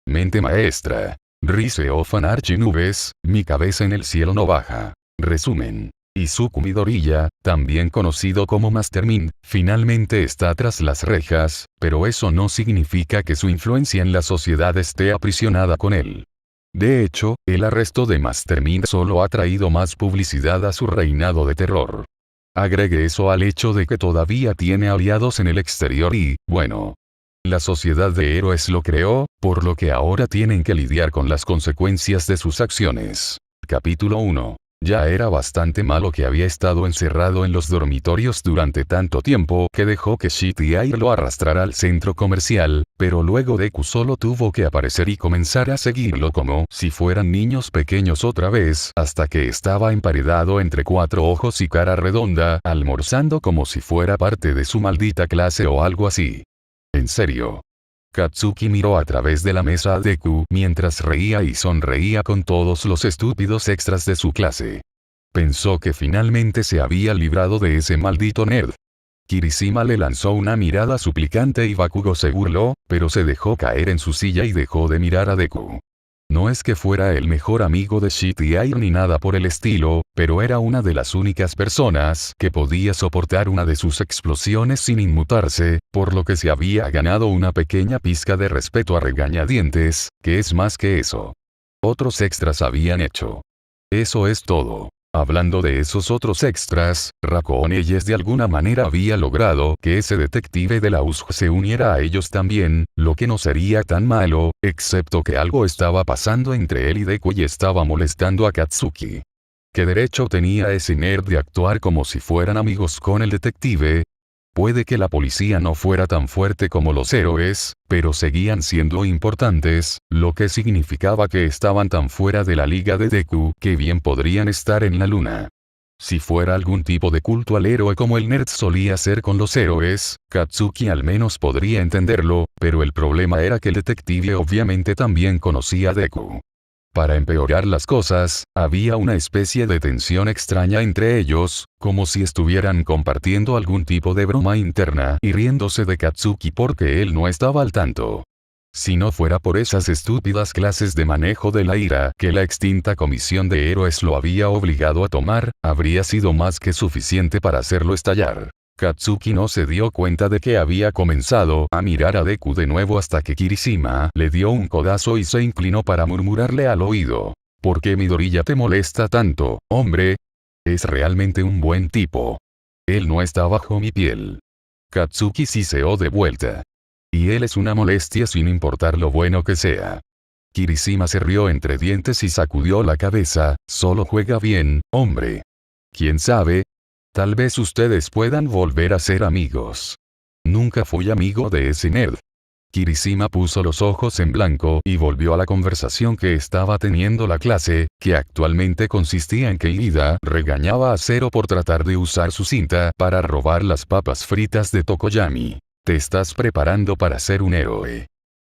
Mente maestra. Rise of an archinubes, mi cabeza en el cielo no baja. Resumen. Izuku Midoriya, también conocido como Mastermind, finalmente está tras las rejas, pero eso no significa que su influencia en la sociedad esté aprisionada con él. De hecho, el arresto de Mastermind solo ha traído más publicidad a su reinado de terror. Agregue eso al hecho de que todavía tiene aliados en el exterior y, bueno, la sociedad de héroes lo creó, por lo que ahora tienen que lidiar con las consecuencias de sus acciones. Capítulo 1. Ya era bastante malo que había estado encerrado en los dormitorios durante tanto tiempo que dejó que Shitty Air lo arrastrara al centro comercial, pero luego Deku solo tuvo que aparecer y comenzar a seguirlo como si fueran niños pequeños otra vez, hasta que estaba emparedado entre 4 ojos y cara redonda, almorzando como si fuera parte de su maldita clase o algo así. ¿En serio? Katsuki miró a través de la mesa a Deku mientras reía y sonreía con todos los estúpidos extras de su clase. Pensó que finalmente se había librado de ese maldito nerd. Kirishima le lanzó una mirada suplicante y Bakugo se burló, pero se dejó caer en su silla y dejó de mirar a Deku. No es que fuera el mejor amigo de Shitty Air ni nada por el estilo, pero era una de las únicas personas que podía soportar una de sus explosiones sin inmutarse, por lo que se había ganado una pequeña pizca de respeto a regañadientes, que es más que eso. Otros extras habían hecho. Eso es todo. Hablando de esos otros extras, Raccoon Eyes de alguna manera había logrado que ese detective de la USG se uniera a ellos también, lo que no sería tan malo, excepto que algo estaba pasando entre él y Deku y estaba molestando a Katsuki. ¿Qué derecho tenía ese nerd de actuar como si fueran amigos con el detective? Puede que la policía no fuera tan fuerte como los héroes, pero seguían siendo importantes, lo que significaba que estaban tan fuera de la liga de Deku que bien podrían estar en la luna. Si fuera algún tipo de culto al héroe como el nerd solía ser con los héroes, Katsuki al menos podría entenderlo, pero el problema era que el detective obviamente también conocía a Deku. Para empeorar las cosas, había una especie de tensión extraña entre ellos, como si estuvieran compartiendo algún tipo de broma interna y riéndose de Katsuki porque él no estaba al tanto. Si no fuera por esas estúpidas clases de manejo de la ira que la extinta comisión de héroes lo había obligado a tomar, habría sido más que suficiente para hacerlo estallar. Katsuki no se dio cuenta de que había comenzado a mirar a Deku de nuevo hasta que Kirishima le dio un codazo y se inclinó para murmurarle al oído. ¿Por qué Midoriya te molesta tanto, hombre? Es realmente un buen tipo. Él no está bajo mi piel. Katsuki siseó de vuelta. Y él es una molestia sin importar lo bueno que sea. Kirishima se rió entre dientes y sacudió la cabeza, solo juega bien, hombre. ¿Quién sabe? Tal vez ustedes puedan volver a ser amigos. Nunca fui amigo de ese nerd. Kirishima puso los ojos en blanco y volvió a la conversación que estaba teniendo la clase, que actualmente consistía en que Ida regañaba a Zero por tratar de usar su cinta para robar las papas fritas de Tokoyami. Te estás preparando para ser un héroe.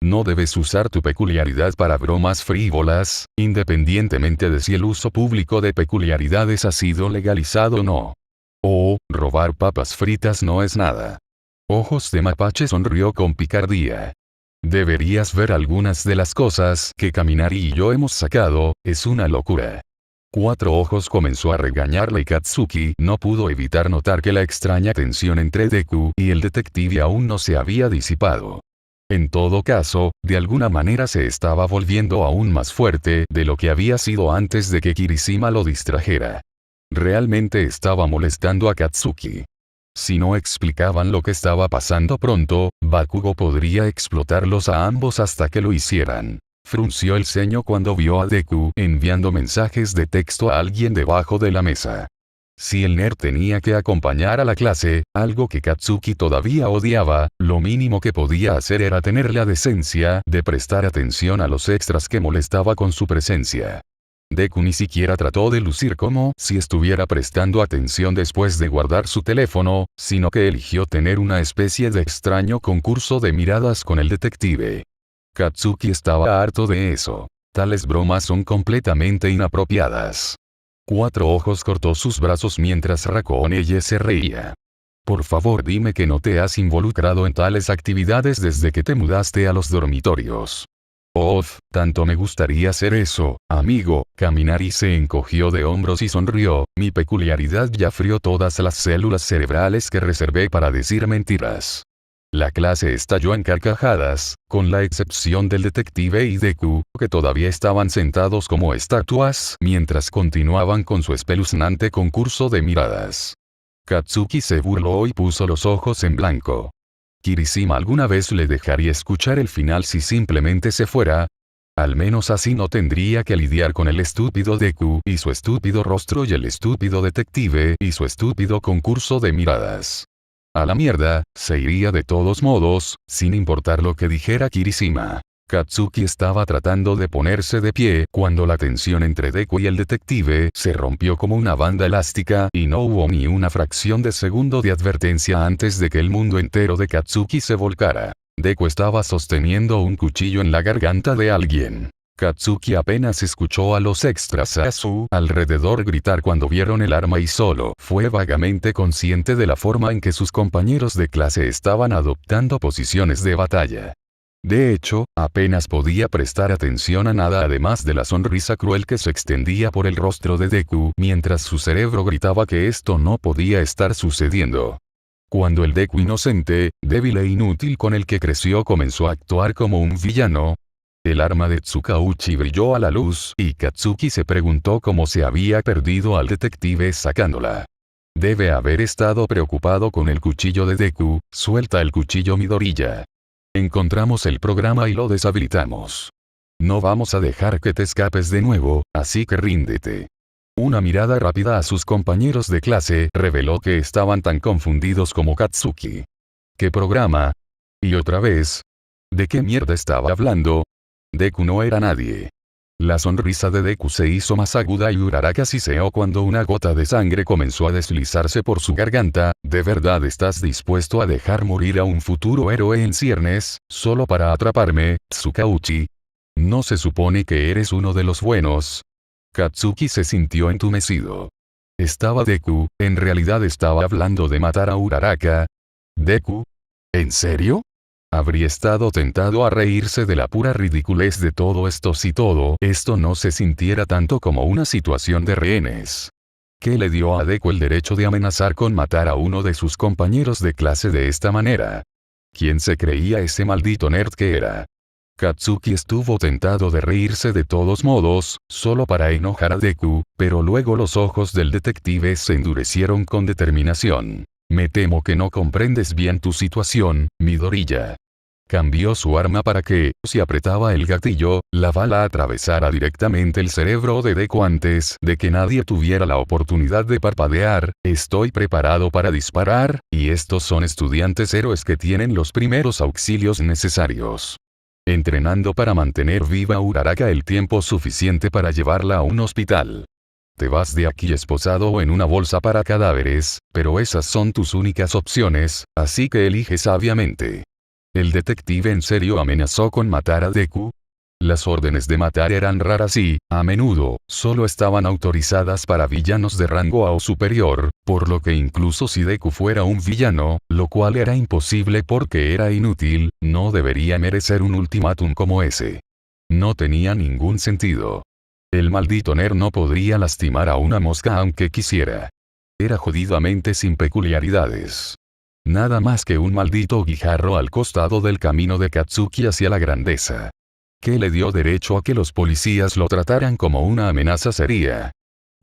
No debes usar tu peculiaridad para bromas frívolas, independientemente de si el uso público de peculiaridades ha sido legalizado o no. Oh, robar papas fritas no es nada. Ojos de Mapache sonrió con picardía. Deberías ver algunas de las cosas que Kaminari y yo hemos sacado, es una locura. Cuatro Ojos comenzó a regañarle y Katsuki no pudo evitar notar que la extraña tensión entre Deku y el detective aún no se había disipado. En todo caso, de alguna manera se estaba volviendo aún más fuerte de lo que había sido antes de que Kirishima lo distrajera. Realmente estaba molestando a Katsuki. Si no explicaban lo que estaba pasando pronto, Bakugo podría explotarlos a ambos hasta que lo hicieran. Frunció el ceño cuando vio a Deku enviando mensajes de texto a alguien debajo de la mesa. Si el nerd tenía que acompañar a la clase, algo que Katsuki todavía odiaba, lo mínimo que podía hacer era tener la decencia de prestar atención a los extras que molestaba con su presencia. Deku ni siquiera trató de lucir como si estuviera prestando atención después de guardar su teléfono, sino que eligió tener una especie de extraño concurso de miradas con el detective. Katsuki estaba harto de eso. Tales bromas son completamente inapropiadas. Cuatro Ojos cortó sus brazos mientras Raccoon Eyes se reía. Por favor dime que no te has involucrado en tales actividades desde que te mudaste a los dormitorios. Oh, tanto me gustaría hacer eso, amigo. Kaminari se encogió de hombros y sonrió. Mi peculiaridad ya frió todas las células cerebrales que reservé para decir mentiras. La clase estalló en carcajadas, con la excepción del detective y Deku, que todavía estaban sentados como estatuas mientras continuaban con su espeluznante concurso de miradas. Katsuki se burló y puso los ojos en blanco. ¿Kirishima alguna vez le dejaría escuchar el final si simplemente se fuera? Al menos así no tendría que lidiar con el estúpido Deku y su estúpido rostro y el estúpido detective y su estúpido concurso de miradas. A la mierda, se iría de todos modos, sin importar lo que dijera Kirishima. Katsuki estaba tratando de ponerse de pie cuando la tensión entre Deku y el detective se rompió como una banda elástica y no hubo ni una fracción de segundo de advertencia antes de que el mundo entero de Katsuki se volcara. Deku estaba sosteniendo un cuchillo en la garganta de alguien. Katsuki apenas escuchó a los extras a su alrededor gritar cuando vieron el arma y solo fue vagamente consciente de la forma en que sus compañeros de clase estaban adoptando posiciones de batalla. De hecho, apenas podía prestar atención a nada además de la sonrisa cruel que se extendía por el rostro de Deku mientras su cerebro gritaba que esto no podía estar sucediendo. Cuando el Deku inocente, débil e inútil con el que creció comenzó a actuar como un villano, el arma de Tsukauchi brilló a la luz y Katsuki se preguntó cómo se había perdido al detective sacándola. Debe haber estado preocupado con el cuchillo de Deku. Suelta el cuchillo, Midoriya. Encontramos el programa y lo deshabilitamos. No vamos a dejar que te escapes de nuevo, así que ríndete. Una mirada rápida a sus compañeros de clase reveló que estaban tan confundidos como Katsuki. ¿Qué programa? Y otra vez. ¿De qué mierda estaba hablando? Deku no era nadie. La sonrisa de Deku se hizo más aguda y Uraraka siseó cuando una gota de sangre comenzó a deslizarse por su garganta. ¿De verdad estás dispuesto a dejar morir a un futuro héroe en ciernes, solo para atraparme, Tsukauchi? ¿No se supone que eres uno de los buenos? Katsuki se sintió entumecido. ¿Estaba Deku, en realidad estaba hablando de matar a Uraraka? ¿Deku? ¿En serio? Habría estado tentado a reírse de la pura ridiculez de todo esto si todo esto no se sintiera tanto como una situación de rehenes. ¿Qué le dio a Deku el derecho de amenazar con matar a uno de sus compañeros de clase de esta manera? ¿Quién se creía ese maldito nerd que era? Katsuki estuvo tentado de reírse de todos modos, solo para enojar a Deku, pero luego los ojos del detective se endurecieron con determinación. Me temo que no comprendes bien tu situación, Midoriya. Cambió su arma para que, si apretaba el gatillo, la bala atravesara directamente el cerebro de Deku antes de que nadie tuviera la oportunidad de parpadear. Estoy preparado para disparar, y estos son estudiantes héroes que tienen los primeros auxilios necesarios. Entrenando para mantener viva a Uraraka el tiempo suficiente para llevarla a un hospital. Te vas de aquí esposado en una bolsa para cadáveres, pero esas son tus únicas opciones, así que elige sabiamente. ¿El detective en serio amenazó con matar a Deku? Las órdenes de matar eran raras y, a menudo, solo estaban autorizadas para villanos de rango A o superior, por lo que incluso si Deku fuera un villano, lo cual era imposible porque era inútil, no debería merecer un ultimátum como ese. No tenía ningún sentido. El maldito nerd no podría lastimar a una mosca aunque quisiera. Era jodidamente sin peculiaridades. Nada más que un maldito guijarro al costado del camino de Katsuki hacia la grandeza. ¿Qué le dio derecho a que los policías lo trataran como una amenaza seria?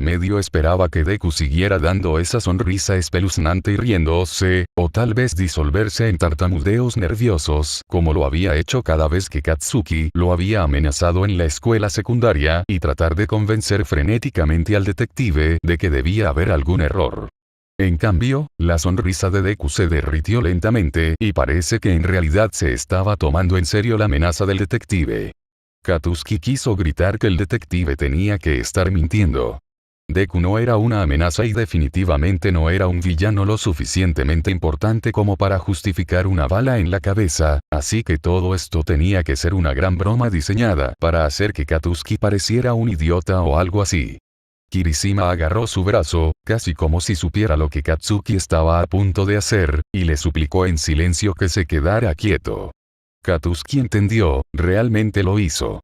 Medio esperaba que Deku siguiera dando esa sonrisa espeluznante y riéndose, o tal vez disolverse en tartamudeos nerviosos, como lo había hecho cada vez que Katsuki lo había amenazado en la escuela secundaria, y tratar de convencer frenéticamente al detective de que debía haber algún error. En cambio, la sonrisa de Deku se derritió lentamente y parece que en realidad se estaba tomando en serio la amenaza del detective. Katsuki quiso gritar que el detective tenía que estar mintiendo. Deku no era una amenaza y definitivamente no era un villano lo suficientemente importante como para justificar una bala en la cabeza, así que todo esto tenía que ser una gran broma diseñada para hacer que Katsuki pareciera un idiota o algo así. Kirishima agarró su brazo, casi como si supiera lo que Katsuki estaba a punto de hacer, y le suplicó en silencio que se quedara quieto. Katsuki entendió, realmente lo hizo.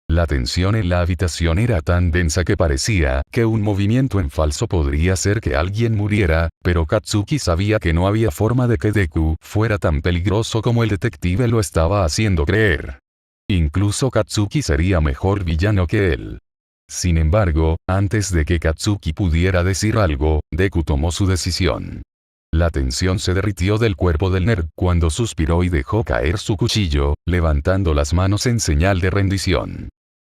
La tensión en la habitación era tan densa que parecía que un movimiento en falso podría hacer que alguien muriera, pero Katsuki sabía que no había forma de que Deku fuera tan peligroso como el detective lo estaba haciendo creer. Incluso Katsuki sería mejor villano que él. Sin embargo, antes de que Katsuki pudiera decir algo, Deku tomó su decisión. La tensión se derritió del cuerpo del nerd cuando suspiró y dejó caer su cuchillo, levantando las manos en señal de rendición.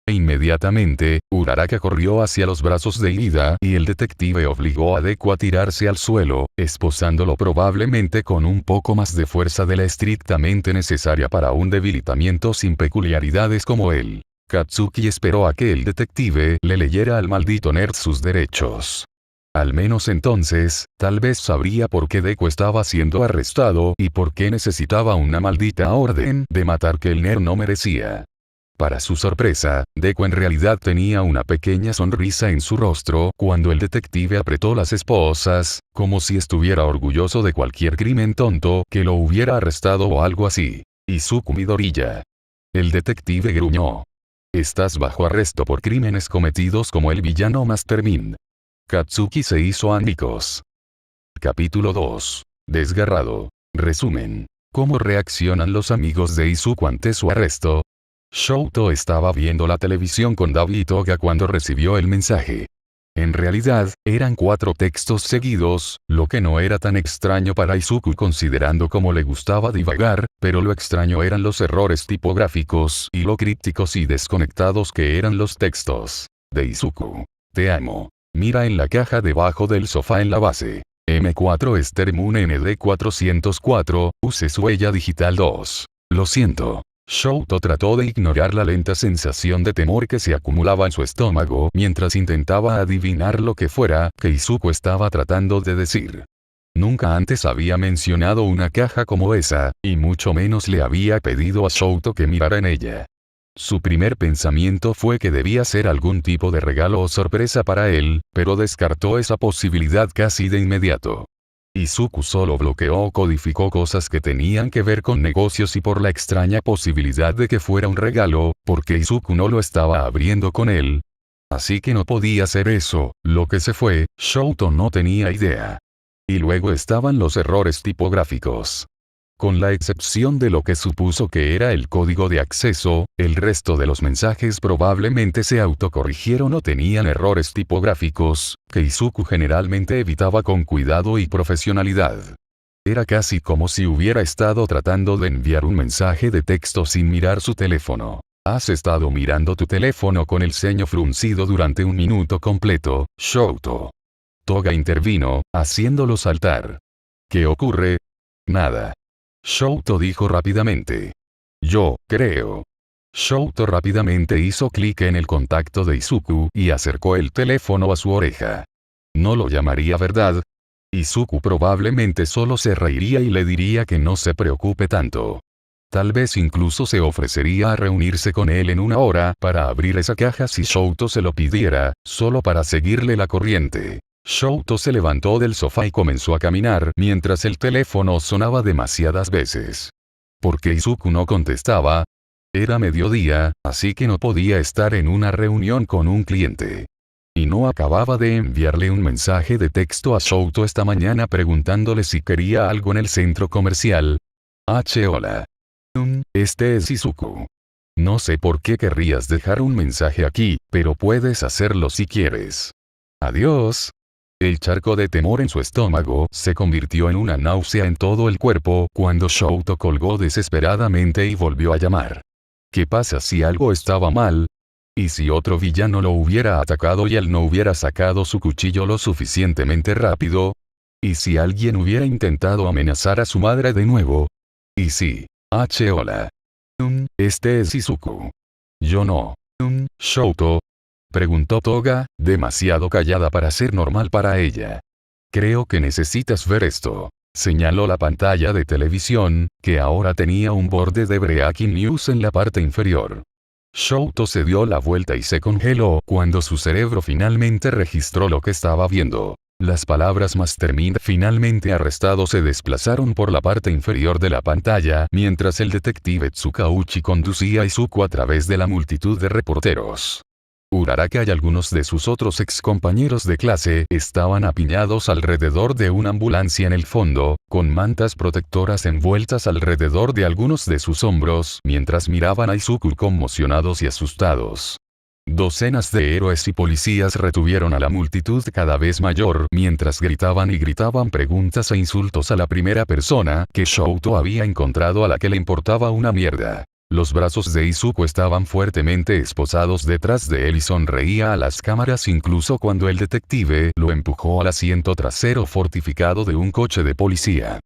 Inmediatamente, Uraraka corrió hacia los brazos de Ida y el detective obligó a Deku a tirarse al suelo, esposándolo probablemente con un poco más de fuerza de la estrictamente necesaria para un debilitamiento sin peculiaridades como él. Katsuki esperó a que el detective le leyera al maldito nerd sus derechos. Al menos entonces, tal vez sabría por qué Deku estaba siendo arrestado y por qué necesitaba una maldita orden de matar que el nerd no merecía. Para su sorpresa, Deku en realidad tenía una pequeña sonrisa en su rostro cuando el detective apretó las esposas, como si estuviera orgulloso de cualquier crimen tonto que lo hubiera arrestado o algo así. Izuku Midoriya. El detective gruñó. Estás bajo arresto por crímenes cometidos como el villano Master Mind. Katsuki se hizo añicos. Capítulo 2. Desgarrado. Resumen. ¿Cómo reaccionan los amigos de Izuku ante su arresto? Shouto estaba viendo la televisión con Dabi y Toga cuando recibió el mensaje. En realidad, eran 4 textos seguidos, lo que no era tan extraño para Izuku considerando cómo le gustaba divagar, pero lo extraño eran los errores tipográficos y lo crípticos y desconectados que eran los textos. De Izuku. Te amo. Mira en la caja debajo del sofá en la base. M4 Stermoon ND404, use su huella digital 2. Lo siento. Shouto trató de ignorar la lenta sensación de temor que se acumulaba en su estómago mientras intentaba adivinar lo que fuera que Izuku estaba tratando de decir. Nunca antes había mencionado una caja como esa, y mucho menos le había pedido a Shouto que mirara en ella. Su primer pensamiento fue que debía ser algún tipo de regalo o sorpresa para él, pero descartó esa posibilidad casi de inmediato. Izuku solo bloqueó o codificó cosas que tenían que ver con negocios y por la extraña posibilidad de que fuera un regalo, porque Izuku no lo estaba abriendo con él. Así que no podía ser eso, lo que se fue, Shouto no tenía idea. Y luego estaban los errores tipográficos. Con la excepción de lo que supuso que era el código de acceso, el resto de los mensajes probablemente se autocorrigieron o tenían errores tipográficos, que Izuku generalmente evitaba con cuidado y profesionalidad. Era casi como si hubiera estado tratando de enviar un mensaje de texto sin mirar su teléfono. Has estado mirando tu teléfono con el ceño fruncido durante un minuto completo, Shouto. Toga intervino, haciéndolo saltar. ¿Qué ocurre? Nada. Shouto dijo rápidamente. Yo, creo. Shouto rápidamente hizo clic en el contacto de Izuku y acercó el teléfono a su oreja. No lo llamaría verdad. Izuku probablemente solo se reiría y le diría que no se preocupe tanto. Tal vez incluso se ofrecería a reunirse con él en una hora para abrir esa caja si Shouto se lo pidiera, solo para seguirle la corriente. Shouto se levantó del sofá y comenzó a caminar mientras el teléfono sonaba demasiadas veces. ¿Por qué Izuku no contestaba? Era mediodía, así que no podía estar en una reunión con un cliente. Y no acababa de enviarle un mensaje de texto a Shouto esta mañana preguntándole si quería algo en el centro comercial. Hola. Este es Izuku. No sé por qué querrías dejar un mensaje aquí, pero puedes hacerlo si quieres. Adiós. El charco de temor en su estómago se convirtió en una náusea en todo el cuerpo cuando Shouto colgó desesperadamente y volvió a llamar. ¿Qué pasa si algo estaba mal? ¿Y si otro villano lo hubiera atacado y él no hubiera sacado su cuchillo lo suficientemente rápido? ¿Y si alguien hubiera intentado amenazar a su madre de nuevo? ¿Y si? Hola. Este es Izuku. Yo no. Shouto. Preguntó Toga, demasiado callada para ser normal para ella. Creo que necesitas ver esto. Señaló la pantalla de televisión, que ahora tenía un borde de Breaking News en la parte inferior. Shouto se dio la vuelta y se congeló cuando su cerebro finalmente registró lo que estaba viendo. Las palabras Mastermind finalmente arrestado se desplazaron por la parte inferior de la pantalla mientras el detective Tsukauchi conducía a Izuku a través de la multitud de reporteros. Uraraka y algunos de sus otros ex compañeros de clase estaban apiñados alrededor de una ambulancia en el fondo, con mantas protectoras envueltas alrededor de algunos de sus hombros mientras miraban a Izuku conmocionados y asustados. Docenas de héroes y policías retuvieron a la multitud cada vez mayor mientras gritaban y gritaban preguntas e insultos a la primera persona que Shouto había encontrado a la que le importaba una mierda. Los brazos de Izuku estaban fuertemente esposados detrás de él y sonreía a las cámaras incluso cuando el detective lo empujó al asiento trasero fortificado de un coche de policía.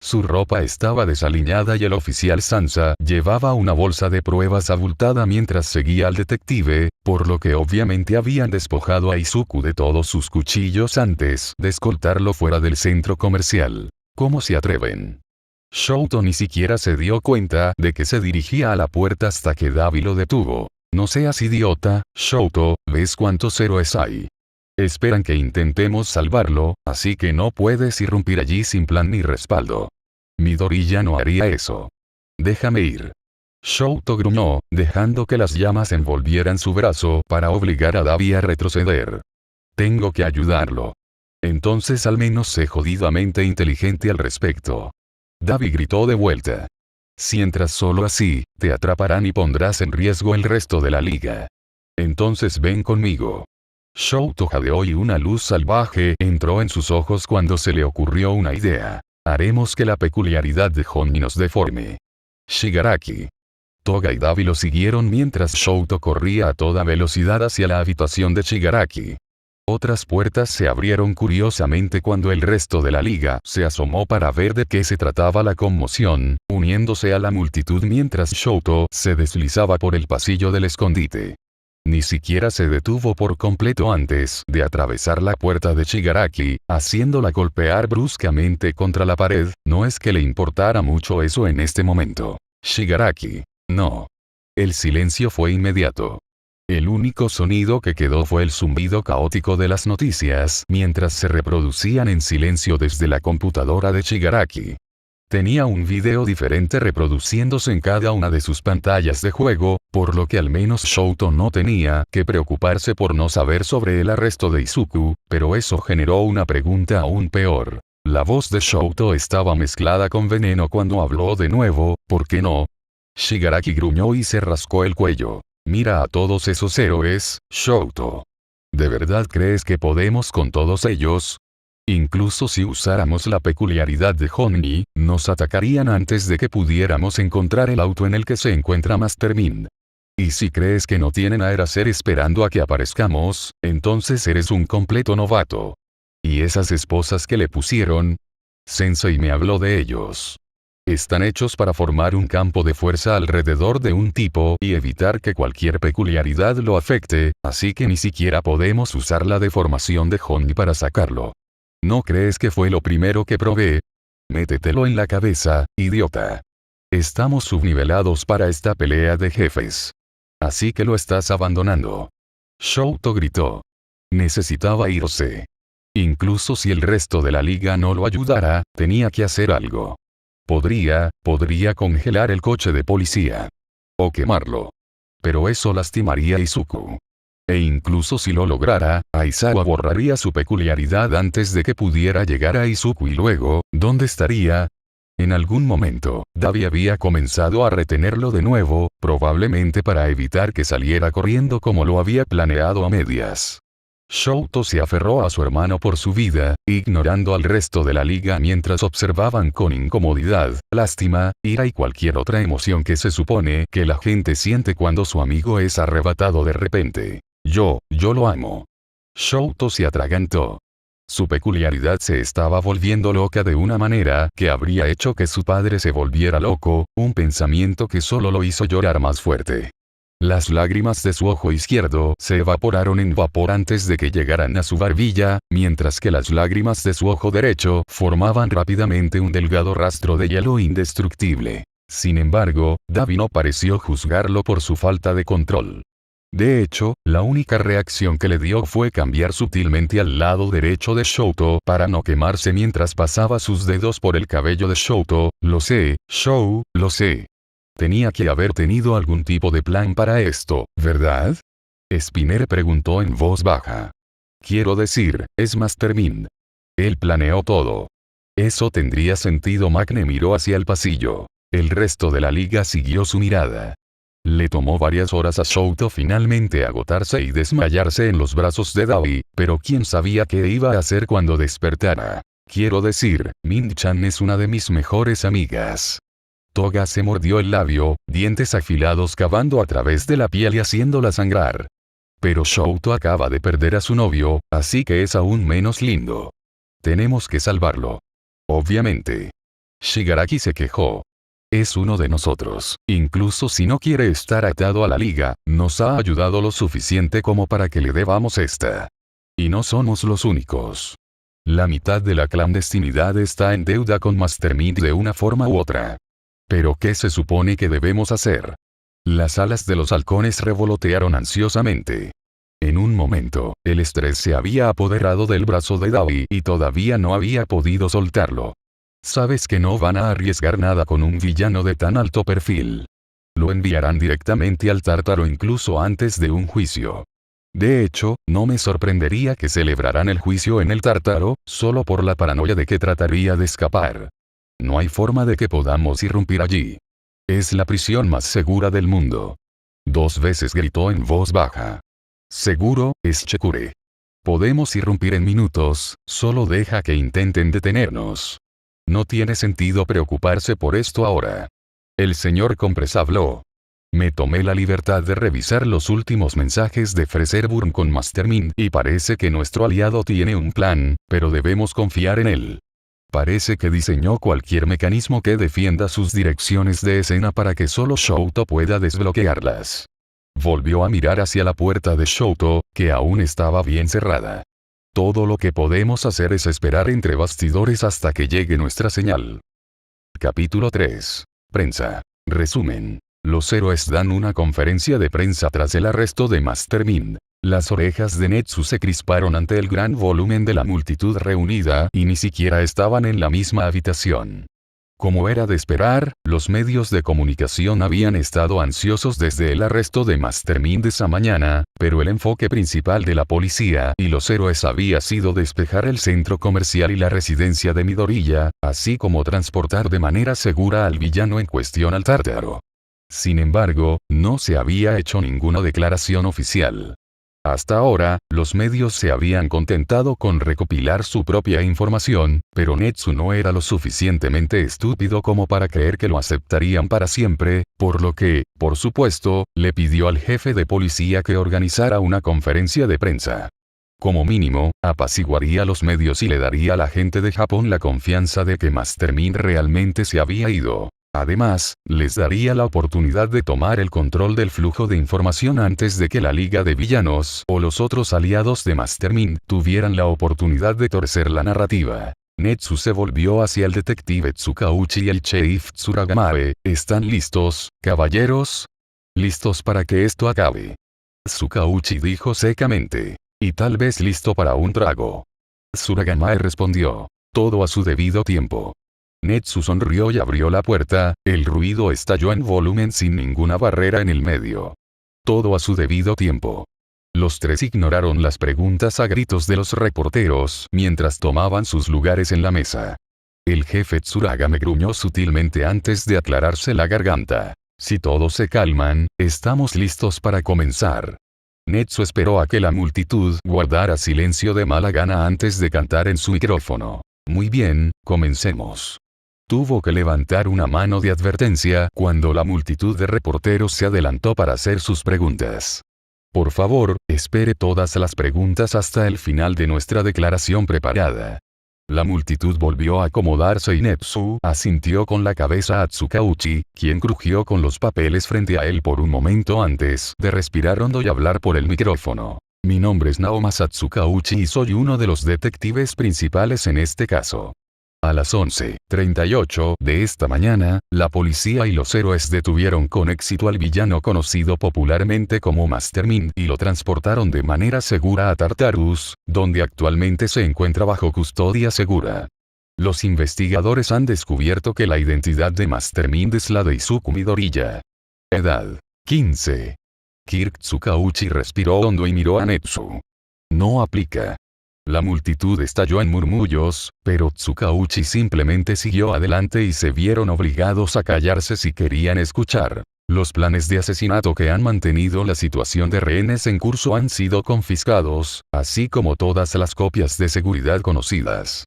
Su ropa estaba desaliñada y el oficial Sansa llevaba una bolsa de pruebas abultada mientras seguía al detective, por lo que obviamente habían despojado a Izuku de todos sus cuchillos antes de escoltarlo fuera del centro comercial. ¿Cómo se atreven? Shouto ni siquiera se dio cuenta de que se dirigía a la puerta hasta que Dabi lo detuvo. No seas idiota, Shouto, ¿ves cuántos héroes hay? Esperan que intentemos salvarlo, así que no puedes irrumpir allí sin plan ni respaldo. Midoriya no haría eso. Déjame ir. Shouto gruñó, dejando que las llamas envolvieran su brazo para obligar a Dabi a retroceder. Tengo que ayudarlo. Entonces al menos sé jodidamente inteligente al respecto. Dabi gritó de vuelta. Si entras solo así, te atraparán y pondrás en riesgo el resto de la liga. Entonces ven conmigo. Shouto jadeó y una luz salvaje entró en sus ojos cuando se le ocurrió una idea. Haremos que la peculiaridad de Honni nos deforme. Shigaraki. Toga y Dabi lo siguieron mientras Shouto corría a toda velocidad hacia la habitación de Shigaraki. Otras puertas se abrieron curiosamente cuando el resto de la liga se asomó para ver de qué se trataba la conmoción, uniéndose a la multitud mientras Shouto se deslizaba por el pasillo del escondite. Ni siquiera se detuvo por completo antes de atravesar la puerta de Shigaraki, haciéndola golpear bruscamente contra la pared. No es que le importara mucho eso en este momento. Shigaraki. No. El silencio fue inmediato. El único sonido que quedó fue el zumbido caótico de las noticias mientras se reproducían en silencio desde la computadora de Shigaraki. Tenía un video diferente reproduciéndose en cada una de sus pantallas de juego, por lo que al menos Shouto no tenía que preocuparse por no saber sobre el arresto de Izuku, pero eso generó una pregunta aún peor. La voz de Shouto estaba mezclada con veneno cuando habló de nuevo, ¿por qué no? Shigaraki gruñó y se rascó el cuello. Mira a todos esos héroes, Shouto. ¿De verdad crees que podemos con todos ellos? Incluso si usáramos la peculiaridad de Honni, nos atacarían antes de que pudiéramos encontrar el auto en el que se encuentra Mastermind. Y si crees que no tienen a Eraser esperando a que aparezcamos, entonces eres un completo novato. ¿Y esas esposas que le pusieron? Sensei me habló de ellos. Están hechos para formar un campo de fuerza alrededor de un tipo y evitar que cualquier peculiaridad lo afecte, así que ni siquiera podemos usar la deformación de Honni para sacarlo. ¿No crees que fue lo primero que probé? Métetelo en la cabeza, idiota. Estamos subnivelados para esta pelea de jefes. Así que lo estás abandonando. Shouto gritó. Necesitaba irse. Incluso si el resto de la liga no lo ayudara, tenía que hacer algo. Podría congelar el coche de policía. O quemarlo. Pero eso lastimaría a Izuku. E incluso si lo lograra, Aizawa borraría su peculiaridad antes de que pudiera llegar a Izuku y luego, ¿dónde estaría? En algún momento, Dabi había comenzado a retenerlo de nuevo, probablemente para evitar que saliera corriendo como lo había planeado a medias. Shouto se aferró a su hermano por su vida, ignorando al resto de la liga mientras observaban con incomodidad, lástima, ira y cualquier otra emoción que se supone que la gente siente cuando su amigo es arrebatado de repente. Yo lo amo. Shouto se atragantó. Su peculiaridad se estaba volviendo loca de una manera que habría hecho que su padre se volviera loco, un pensamiento que solo lo hizo llorar más fuerte. Las lágrimas de su ojo izquierdo se evaporaron en vapor antes de que llegaran a su barbilla, mientras que las lágrimas de su ojo derecho formaban rápidamente un delgado rastro de hielo indestructible. Sin embargo, Dabi no pareció juzgarlo por su falta de control. De hecho, la única reacción que le dio fue cambiar sutilmente al lado derecho de Shouto para no quemarse mientras pasaba sus dedos por el cabello de Shouto. Lo sé, Shou, lo sé. Tenía que haber tenido algún tipo de plan para esto, ¿verdad? Spinner preguntó en voz baja. Quiero decir, es Master Mind. Él planeó todo. Eso tendría sentido. Magne miró hacia el pasillo. El resto de la liga siguió su mirada. Le tomó varias horas a Shouto finalmente agotarse y desmayarse en los brazos de Dabi, pero quién sabía qué iba a hacer cuando despertara. Quiero decir, Min-chan es una de mis mejores amigas. Toga se mordió el labio, dientes afilados cavando a través de la piel y haciéndola sangrar. Pero Shouto acaba de perder a su novio, así que es aún menos lindo. Tenemos que salvarlo. Obviamente. Shigaraki se quejó. Es uno de nosotros, incluso si no quiere estar atado a la liga, nos ha ayudado lo suficiente como para que le debamos esta. Y no somos los únicos. La mitad de la clandestinidad está en deuda con Master Mind de una forma u otra. ¿Pero qué se supone que debemos hacer? Las alas de los halcones revolotearon ansiosamente. En un momento, el estrés se había apoderado del brazo de Dabi y todavía no había podido soltarlo. Sabes que no van a arriesgar nada con un villano de tan alto perfil. Lo enviarán directamente al Tártaro incluso antes de un juicio. De hecho, no me sorprendería que celebraran el juicio en el Tártaro, solo por la paranoia de que trataría de escapar. No hay forma de que podamos irrumpir allí. Es la prisión más segura del mundo. 2 veces gritó en voz baja. Seguro, es Chekure. Podemos irrumpir en minutos, solo deja que intenten detenernos. No tiene sentido preocuparse por esto ahora. El señor Compress habló. Me tomé la libertad de revisar los últimos mensajes de Freserburn con Master Mind y parece que nuestro aliado tiene un plan, pero debemos confiar en él. Parece que diseñó cualquier mecanismo que defienda sus direcciones de escena para que solo Shouto pueda desbloquearlas. Volvió a mirar hacia la puerta de Shouto, que aún estaba bien cerrada. Todo lo que podemos hacer es esperar entre bastidores hasta que llegue nuestra señal. Capítulo 3. Prensa. Resumen. Los héroes dan una conferencia de prensa tras el arresto de Master Mind. Las orejas de Netsu se crisparon ante el gran volumen de la multitud reunida y ni siquiera estaban en la misma habitación. Como era de esperar, los medios de comunicación habían estado ansiosos desde el arresto de Master Mind esa mañana, pero el enfoque principal de la policía y los héroes había sido despejar el centro comercial y la residencia de Midoriya, así como transportar de manera segura al villano en cuestión al Tártaro. Sin embargo, no se había hecho ninguna declaración oficial. Hasta ahora, los medios se habían contentado con recopilar su propia información, pero Netsu no era lo suficientemente estúpido como para creer que lo aceptarían para siempre, por lo que, por supuesto, le pidió al jefe de policía que organizara una conferencia de prensa. Como mínimo, apaciguaría los medios y le daría a la gente de Japón la confianza de que Master Mind realmente se había ido. Además, les daría la oportunidad de tomar el control del flujo de información antes de que la Liga de Villanos o los otros aliados de Master Mind tuvieran la oportunidad de torcer la narrativa. Netsu se volvió hacia el detective Tsukauchi y el sheriff Tsuragamae. ¿Están listos, caballeros? ¿Listos para que esto acabe? Tsukauchi dijo secamente. Y tal vez listo para un trago. Tsuragamae respondió. Todo a su debido tiempo. Netsu sonrió y abrió la puerta, el ruido estalló en volumen sin ninguna barrera en el medio. Todo a su debido tiempo. Los tres ignoraron las preguntas a gritos de los reporteros mientras tomaban sus lugares en la mesa. El jefe Tsuragame gruñó sutilmente antes de aclararse la garganta. Si todos se calman, estamos listos para comenzar. Netsu esperó a que la multitud guardara silencio de mala gana antes de cantar en su micrófono. Muy bien, comencemos. Tuvo que levantar una mano de advertencia cuando la multitud de reporteros se adelantó para hacer sus preguntas. Por favor, espere todas las preguntas hasta el final de nuestra declaración preparada. La multitud volvió a acomodarse y Netsu asintió con la cabeza a Tsukauchi, quien crujió con los papeles frente a él por un momento antes de respirar hondo y hablar por el micrófono. Mi nombre es Naomasa Tsukauchi y soy uno de los detectives principales en este caso. A las 11:38 de esta mañana, la policía y los héroes detuvieron con éxito al villano conocido popularmente como Mastermind y lo transportaron de manera segura a Tartarus, donde actualmente se encuentra bajo custodia segura. Los investigadores han descubierto que la identidad de Mastermind es la de Izuku Midoriya. Edad: 15. Kirk Tsukauchi respiró hondo y miró a Netsu. No aplica. La multitud estalló en murmullos, pero Tsukauchi simplemente siguió adelante y se vieron obligados a callarse si querían escuchar. Los planes de asesinato que han mantenido la situación de rehenes en curso han sido confiscados, así como todas las copias de seguridad conocidas.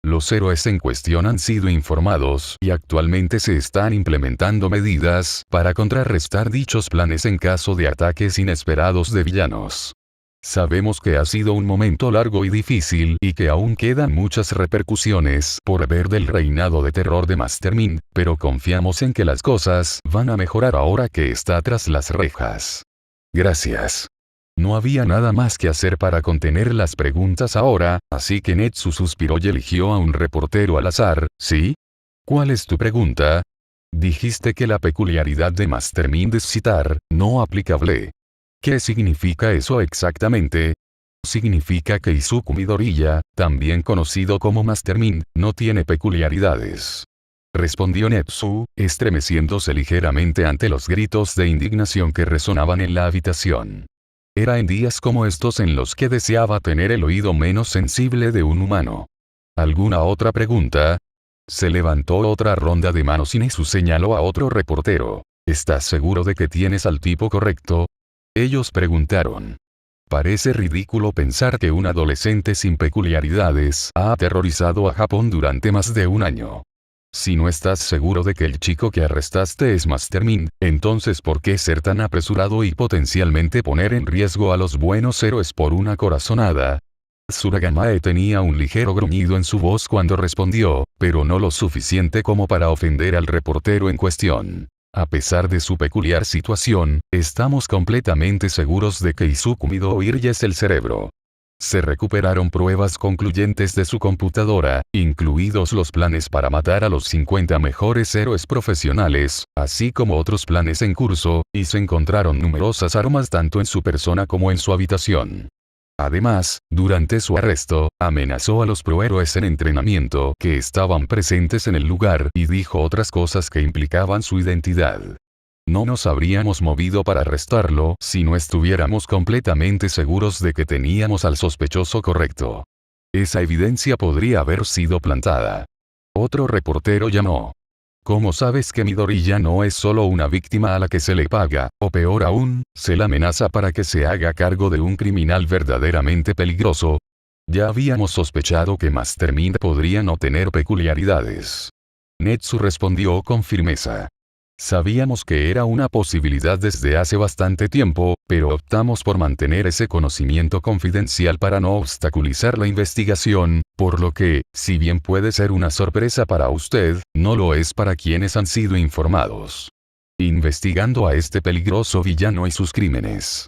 Los héroes en cuestión han sido informados y actualmente se están implementando medidas para contrarrestar dichos planes en caso de ataques inesperados de villanos. Sabemos que ha sido un momento largo y difícil y que aún quedan muchas repercusiones por ver del reinado de terror de Mastermind, pero confiamos en que las cosas van a mejorar ahora que está tras las rejas. Gracias. No había nada más que hacer para contener las preguntas ahora, así que Netsu suspiró y eligió a un reportero al azar. ¿Sí? ¿Cuál es tu pregunta? Dijiste que la peculiaridad de Mastermind es citar, no aplicable. ¿Qué significa eso exactamente? Significa que Izuku Midoriya, también conocido como Mastermind, no tiene peculiaridades. Respondió Netsu, estremeciéndose ligeramente ante los gritos de indignación que resonaban en la habitación. Era en días como estos en los que deseaba tener el oído menos sensible de un humano. ¿Alguna otra pregunta? Se levantó otra ronda de manos y Netsu señaló a otro reportero. ¿Estás seguro de que tienes al tipo correcto? Ellos preguntaron. Parece ridículo pensar que un adolescente sin peculiaridades ha aterrorizado a Japón durante más de un año. Si no estás seguro de que el chico que arrestaste es Mastermind, entonces ¿por qué ser tan apresurado y potencialmente poner en riesgo a los buenos héroes por una corazonada? Suragamae tenía un ligero gruñido en su voz cuando respondió, pero no lo suficiente como para ofender al reportero en cuestión. A pesar de su peculiar situación, estamos completamente seguros de que Izuku Midoriya es el cerebro. Se recuperaron pruebas concluyentes de su computadora, incluidos los planes para matar a los 50 mejores héroes profesionales, así como otros planes en curso, y se encontraron numerosas armas tanto en su persona como en su habitación. Además, durante su arresto, amenazó a los prohéroes en entrenamiento que estaban presentes en el lugar y dijo otras cosas que implicaban su identidad. No nos habríamos movido para arrestarlo si no estuviéramos completamente seguros de que teníamos al sospechoso correcto. Esa evidencia podría haber sido plantada. Otro reportero llamó. ¿Cómo sabes que Midoriya no es solo una víctima a la que se le paga, o peor aún, se la amenaza para que se haga cargo de un criminal verdaderamente peligroso? Ya habíamos sospechado que Mastermind podría no tener peculiaridades. Netsu respondió con firmeza. Sabíamos que era una posibilidad desde hace bastante tiempo, pero optamos por mantener ese conocimiento confidencial para no obstaculizar la investigación, por lo que, si bien puede ser una sorpresa para usted, no lo es para quienes han sido informados. Investigando a este peligroso villano y sus crímenes.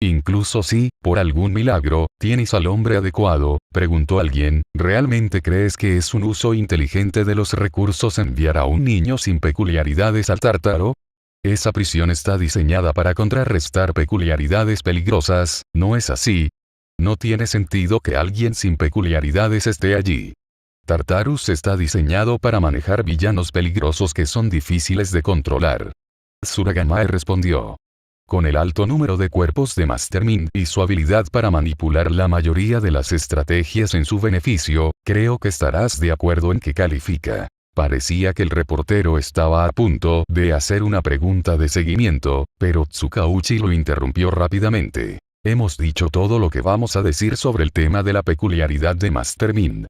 Incluso si, por algún milagro, tienes al hombre adecuado, preguntó alguien, ¿realmente crees que es un uso inteligente de los recursos enviar a un niño sin peculiaridades al Tártaro? Esa prisión está diseñada para contrarrestar peculiaridades peligrosas, ¿no es así? No tiene sentido que alguien sin peculiaridades esté allí. Tartarus está diseñado para manejar villanos peligrosos que son difíciles de controlar. Suragamae respondió. Con el alto número de cuerpos de Mastermind y su habilidad para manipular la mayoría de las estrategias en su beneficio, creo que estarás de acuerdo en que califica. Parecía que el reportero estaba a punto de hacer una pregunta de seguimiento, pero Tsukauchi lo interrumpió rápidamente. Hemos dicho todo lo que vamos a decir sobre el tema de la peculiaridad de Mastermind.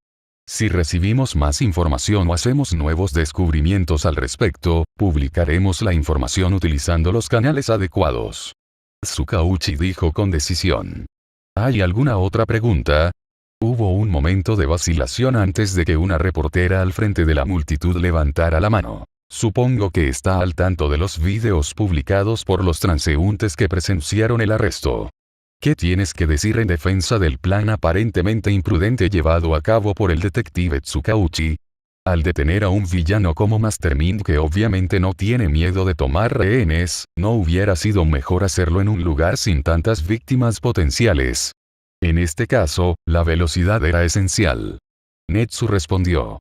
Si recibimos más información o hacemos nuevos descubrimientos al respecto, publicaremos la información utilizando los canales adecuados. Tsukauchi dijo con decisión. ¿Hay alguna otra pregunta? Hubo un momento de vacilación antes de que una reportera al frente de la multitud levantara la mano. Supongo que está al tanto de los videos publicados por los transeúntes que presenciaron el arresto. ¿Qué tienes que decir en defensa del plan aparentemente imprudente llevado a cabo por el detective Tsukauchi? Al detener a un villano como Master Mind que obviamente no tiene miedo de tomar rehenes, ¿no hubiera sido mejor hacerlo en un lugar sin tantas víctimas potenciales? En este caso, la velocidad era esencial. Netsu respondió.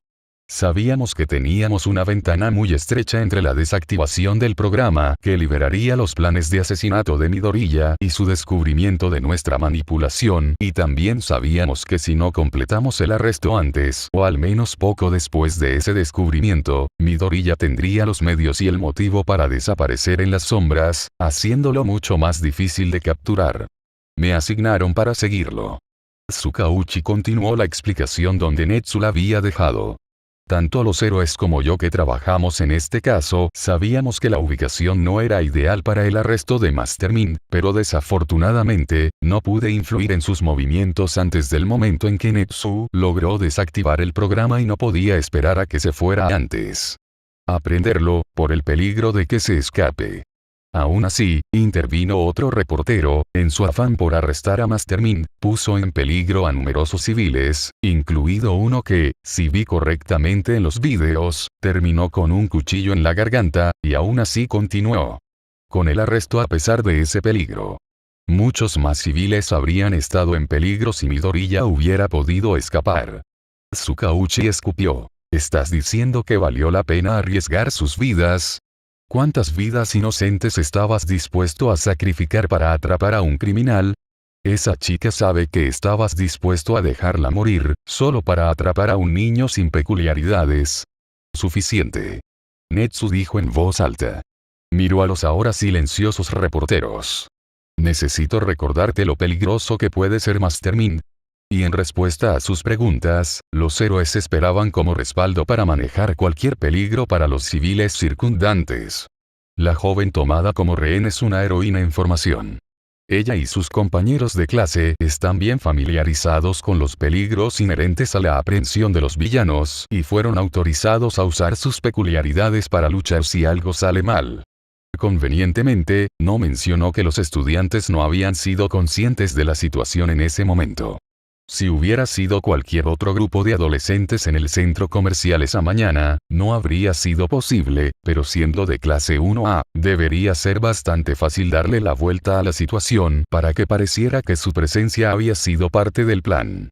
Sabíamos que teníamos una ventana muy estrecha entre la desactivación del programa que liberaría los planes de asesinato de Midoriya y su descubrimiento de nuestra manipulación, y también sabíamos que si no completamos el arresto antes, o al menos poco después de ese descubrimiento, Midoriya tendría los medios y el motivo para desaparecer en las sombras, haciéndolo mucho más difícil de capturar. Me asignaron para seguirlo. Tsukauchi continuó la explicación donde Netsu la había dejado. Tanto los héroes como yo que trabajamos en este caso, sabíamos que la ubicación no era ideal para el arresto de Master Mind, pero desafortunadamente, no pude influir en sus movimientos antes del momento en que Netsu logró desactivar el programa y no podía esperar a que se fuera antes. Aprenderlo, por el peligro de que se escape. Aún así, intervino otro reportero, en su afán por arrestar a Master Mind, puso en peligro a numerosos civiles, incluido uno que, si vi correctamente en los vídeos, terminó con un cuchillo en la garganta, y aún así continuó con el arresto a pesar de ese peligro. Muchos más civiles habrían estado en peligro si Midoriya hubiera podido escapar. Tsukauchi escupió. ¿Estás diciendo que valió la pena arriesgar sus vidas? ¿Cuántas vidas inocentes estabas dispuesto a sacrificar para atrapar a un criminal? Esa chica sabe que estabas dispuesto a dejarla morir, solo para atrapar a un niño sin peculiaridades. Suficiente. Netsu dijo en voz alta. Miró a los ahora silenciosos reporteros. Necesito recordarte lo peligroso que puede ser Master Mind. Y en respuesta a sus preguntas, los héroes esperaban como respaldo para manejar cualquier peligro para los civiles circundantes. La joven tomada como rehén es una heroína en formación. Ella y sus compañeros de clase están bien familiarizados con los peligros inherentes a la aprehensión de los villanos y fueron autorizados a usar sus peculiaridades para luchar si algo sale mal. Convenientemente, no mencionó que los estudiantes no habían sido conscientes de la situación en ese momento. Si hubiera sido cualquier otro grupo de adolescentes en el centro comercial esa mañana, no habría sido posible, pero siendo de clase 1A, debería ser bastante fácil darle la vuelta a la situación para que pareciera que su presencia había sido parte del plan.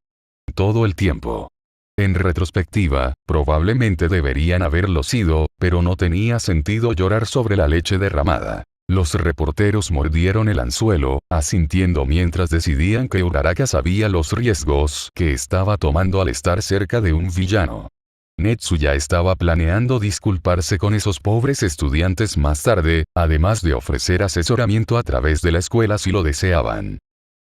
Todo el tiempo. En retrospectiva, probablemente deberían haberlo sido, pero no tenía sentido llorar sobre la leche derramada. Los reporteros mordieron el anzuelo, asintiendo mientras decidían que Uraraka sabía los riesgos que estaba tomando al estar cerca de un villano. Netsu ya estaba planeando disculparse con esos pobres estudiantes más tarde, además de ofrecer asesoramiento a través de la escuela si lo deseaban.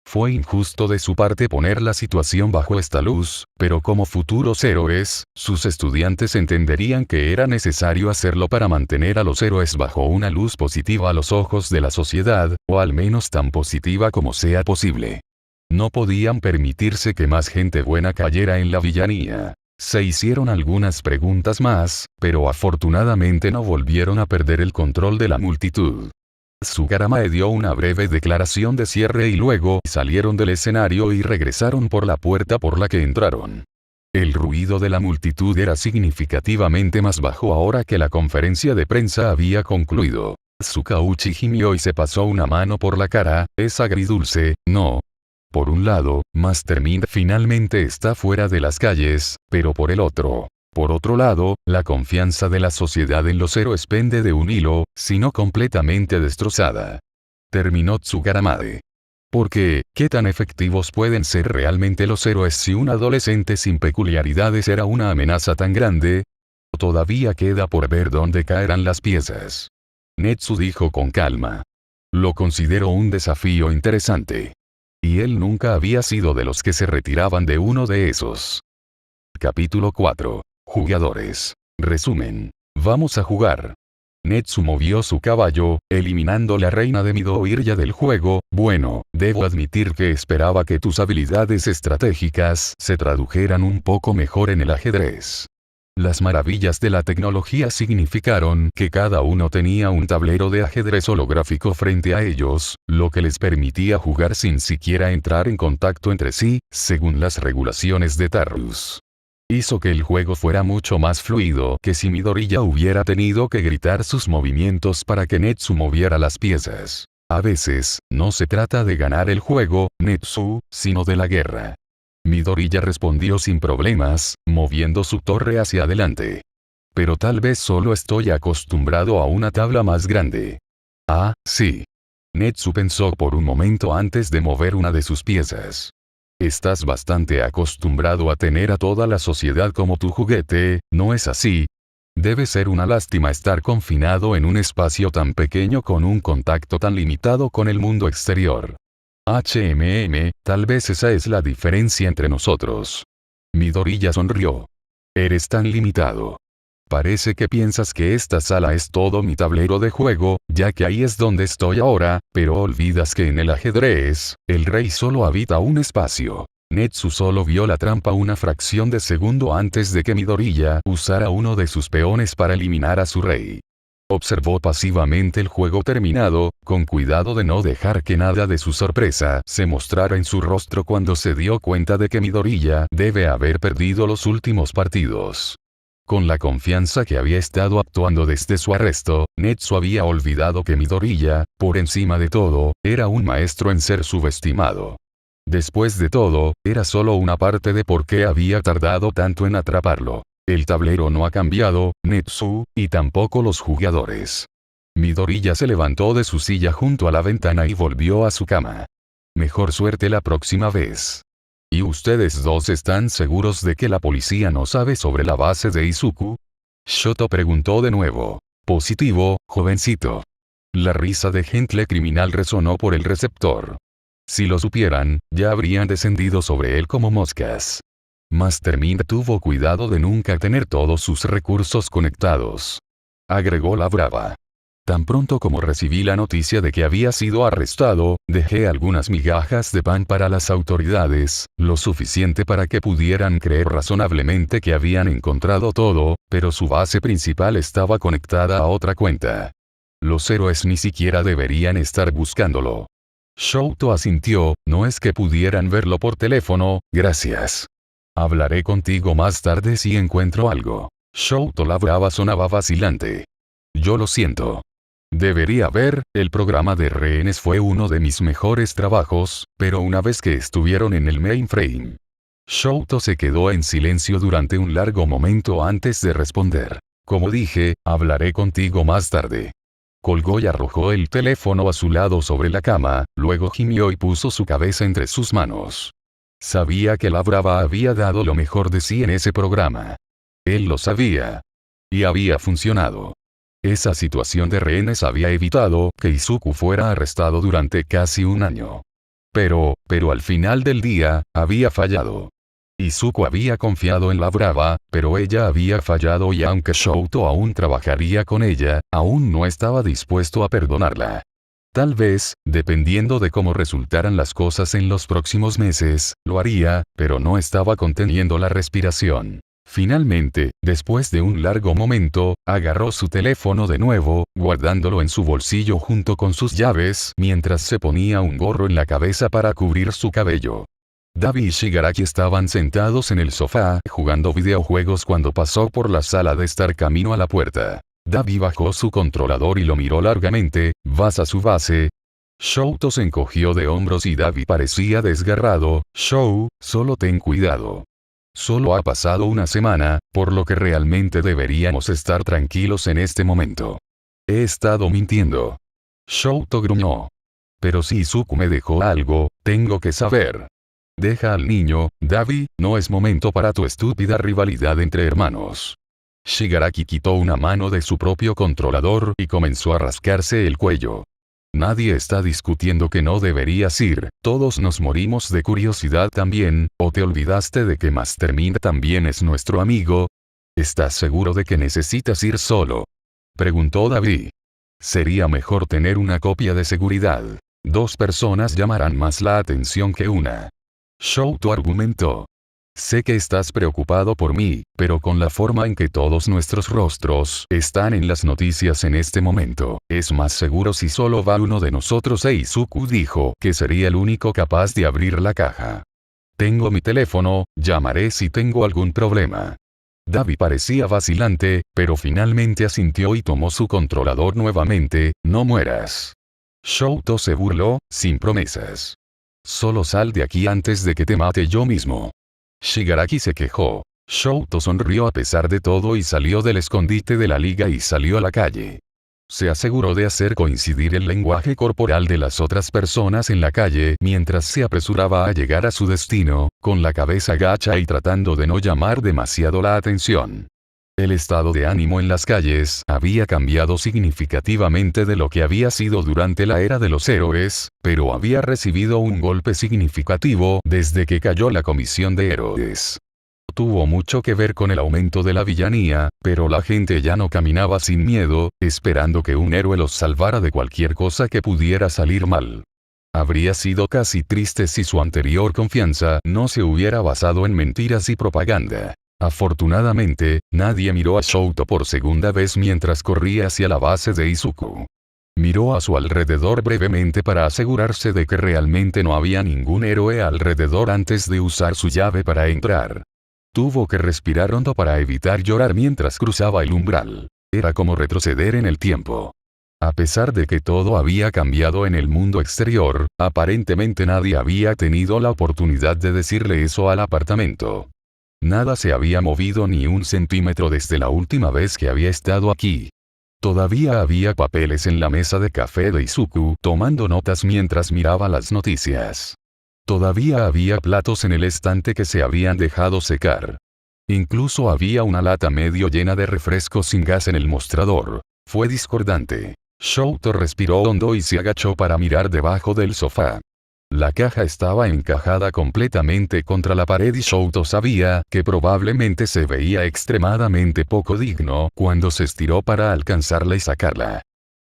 Fue injusto de su parte poner la situación bajo esta luz, pero como futuros héroes, sus estudiantes entenderían que era necesario hacerlo para mantener a los héroes bajo una luz positiva a los ojos de la sociedad, o al menos tan positiva como sea posible. No podían permitirse que más gente buena cayera en la villanía. Se hicieron algunas preguntas más, pero afortunadamente no volvieron a perder el control de la multitud. Sugaramae dio una breve declaración de cierre y luego salieron del escenario y regresaron por la puerta por la que entraron. El ruido de la multitud era significativamente más bajo ahora que la conferencia de prensa había concluido. Tsukauchi gimió y se pasó una mano por la cara. Es agridulce, ¿no? Por un lado, Master Mind finalmente está fuera de las calles, pero por otro lado, la confianza de la sociedad en los héroes pende de un hilo, si no completamente destrozada. Terminó Tsugaramae. Porque, ¿qué tan efectivos pueden ser realmente los héroes si un adolescente sin peculiaridades era una amenaza tan grande? Todavía queda por ver dónde caerán las piezas. Netsu dijo con calma. Lo considero un desafío interesante. Y él nunca había sido de los que se retiraban de uno de esos. Capítulo 4. Jugadores. Resumen. Vamos a jugar. Netsu movió su caballo, eliminando la reina de Midoriya del juego. Bueno, debo admitir que esperaba que tus habilidades estratégicas se tradujeran un poco mejor en el ajedrez. Las maravillas de la tecnología significaron que cada uno tenía un tablero de ajedrez holográfico frente a ellos, lo que les permitía jugar sin siquiera entrar en contacto entre sí, según las regulaciones de Tarrus. Hizo que el juego fuera mucho más fluido que si Midoriya hubiera tenido que gritar sus movimientos para que Netsu moviera las piezas. A veces, no se trata de ganar el juego, Netsu, sino de la guerra. Midoriya respondió sin problemas, moviendo su torre hacia adelante. Pero tal vez solo estoy acostumbrado a una tabla más grande. Ah, sí. Netsu pensó por un momento antes de mover una de sus piezas. Estás bastante acostumbrado a tener a toda la sociedad como tu juguete, ¿no es así? Debe ser una lástima estar confinado en un espacio tan pequeño con un contacto tan limitado con el mundo exterior. Tal vez esa es la diferencia entre nosotros. Midoriya sonrió. Eres tan limitado. Parece que piensas que esta sala es todo mi tablero de juego, ya que ahí es donde estoy ahora, pero olvidas que en el ajedrez, el rey solo habita un espacio. Netsu solo vio la trampa una fracción de segundo antes de que Midoriya usara uno de sus peones para eliminar a su rey. Observó pasivamente el juego terminado, con cuidado de no dejar que nada de su sorpresa se mostrara en su rostro cuando se dio cuenta de que Midoriya debe haber perdido los últimos partidos. Con la confianza que había estado actuando desde su arresto, Netsu había olvidado que Midoriya, por encima de todo, era un maestro en ser subestimado. Después de todo, era solo una parte de por qué había tardado tanto en atraparlo. El tablero no ha cambiado, Netsu, y tampoco los jugadores. Midoriya se levantó de su silla junto a la ventana y volvió a su cama. Mejor suerte la próxima vez. ¿Y ustedes dos están seguros de que la policía no sabe sobre la base de Izuku? Shoto preguntó de nuevo. Positivo, jovencito. La risa de Gentle criminal resonó por el receptor. Si lo supieran, ya habrían descendido sobre él como moscas. Master Mind tuvo cuidado de nunca tener todos sus recursos conectados. Agregó la brava. Tan pronto como recibí la noticia de que había sido arrestado, dejé algunas migajas de pan para las autoridades, lo suficiente para que pudieran creer razonablemente que habían encontrado todo, pero su base principal estaba conectada a otra cuenta. Los héroes ni siquiera deberían estar buscándolo. Shoto asintió, no es que pudieran verlo por teléfono, gracias. Hablaré contigo más tarde si encuentro algo. Shoto la brava sonaba vacilante. Yo lo siento. Debería ver, el programa de rehenes fue uno de mis mejores trabajos, pero una vez que estuvieron en el mainframe. Shoto se quedó en silencio durante un largo momento antes de responder. Como dije, hablaré contigo más tarde. Colgó y arrojó el teléfono a su lado sobre la cama, luego gimió y puso su cabeza entre sus manos. Sabía que la brava había dado lo mejor de sí en ese programa. Él lo sabía. Y había funcionado. Esa situación de rehenes había evitado que Izuku fuera arrestado durante casi un año. Pero al final del día, había fallado. Izuku había confiado en la brava, pero ella había fallado y aunque Shoto aún trabajaría con ella, aún no estaba dispuesto a perdonarla. Tal vez, dependiendo de cómo resultaran las cosas en los próximos meses, lo haría, pero no estaba conteniendo la respiración. Finalmente, después de un largo momento, agarró su teléfono de nuevo, guardándolo en su bolsillo junto con sus llaves, mientras se ponía un gorro en la cabeza para cubrir su cabello. Dabi y Shigaraki estaban sentados en el sofá, jugando videojuegos cuando pasó por la sala de estar camino a la puerta. Dabi bajó su controlador y lo miró largamente. ¿Vas a su base? Shoto se encogió de hombros y Dabi parecía desgarrado. Shou, solo ten cuidado. Solo ha pasado una semana, por lo que realmente deberíamos estar tranquilos en este momento. He estado mintiendo. Shoto gruñó. Pero si Izuku me dejó algo, tengo que saber. Deja al niño, Dabi, no es momento para tu estúpida rivalidad entre hermanos. Shigaraki quitó una mano de su propio controlador y comenzó a rascarse el cuello. Nadie está discutiendo que no deberías ir, todos nos morimos de curiosidad también, ¿o te olvidaste de que Master Mind también es nuestro amigo? ¿Estás seguro de que necesitas ir solo? Preguntó Dabi. Sería mejor tener una copia de seguridad. 2 personas llamarán más la atención que una. Shoto argumentó. Sé que estás preocupado por mí, pero con la forma en que todos nuestros rostros están en las noticias en este momento, es más seguro si solo va uno de nosotros. Izuku dijo que sería el único capaz de abrir la caja. Tengo mi teléfono, llamaré si tengo algún problema. Davi parecía vacilante, pero finalmente asintió y tomó su controlador nuevamente. No mueras. Shoto se burló, sin promesas. Solo sal de aquí antes de que te mate yo mismo. Shigaraki se quejó. Shoto sonrió a pesar de todo y salió del escondite de la liga y salió a la calle. Se aseguró de hacer coincidir el lenguaje corporal de las otras personas en la calle mientras se apresuraba a llegar a su destino, con la cabeza gacha y tratando de no llamar demasiado la atención. El estado de ánimo en las calles había cambiado significativamente de lo que había sido durante la era de los héroes, pero había recibido un golpe significativo desde que cayó la comisión de héroes. Tuvo mucho que ver con el aumento de la villanía, pero la gente ya no caminaba sin miedo, esperando que un héroe los salvara de cualquier cosa que pudiera salir mal. Habría sido casi triste si su anterior confianza no se hubiera basado en mentiras y propaganda. Afortunadamente, nadie miró a Shoto por segunda vez mientras corría hacia la base de Izuku. Miró a su alrededor brevemente para asegurarse de que realmente no había ningún héroe alrededor antes de usar su llave para entrar. Tuvo que respirar hondo para evitar llorar mientras cruzaba el umbral. Era como retroceder en el tiempo. A pesar de que todo había cambiado en el mundo exterior, aparentemente nadie había tenido la oportunidad de decirle eso al apartamento. Nada se había movido ni un centímetro desde la última vez que había estado aquí. Todavía había papeles en la mesa de café de Izuku tomando notas mientras miraba las noticias. Todavía había platos en el estante que se habían dejado secar. Incluso había una lata medio llena de refrescos sin gas en el mostrador. Fue discordante. Shoto respiró hondo y se agachó para mirar debajo del sofá. La caja estaba encajada completamente contra la pared y Shoto sabía que probablemente se veía extremadamente poco digno cuando se estiró para alcanzarla y sacarla.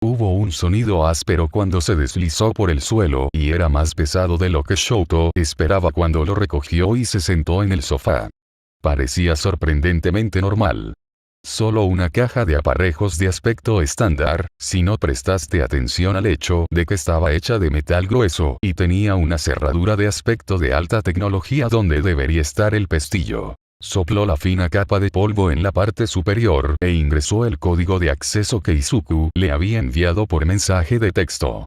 Hubo un sonido áspero cuando se deslizó por el suelo y era más pesado de lo que Shoto esperaba cuando lo recogió y se sentó en el sofá. Parecía sorprendentemente normal. Solo una caja de aparejos de aspecto estándar, si no prestaste atención al hecho de que estaba hecha de metal grueso y tenía una cerradura de aspecto de alta tecnología donde debería estar el pestillo. Sopló la fina capa de polvo en la parte superior e ingresó el código de acceso que Izuku le había enviado por mensaje de texto.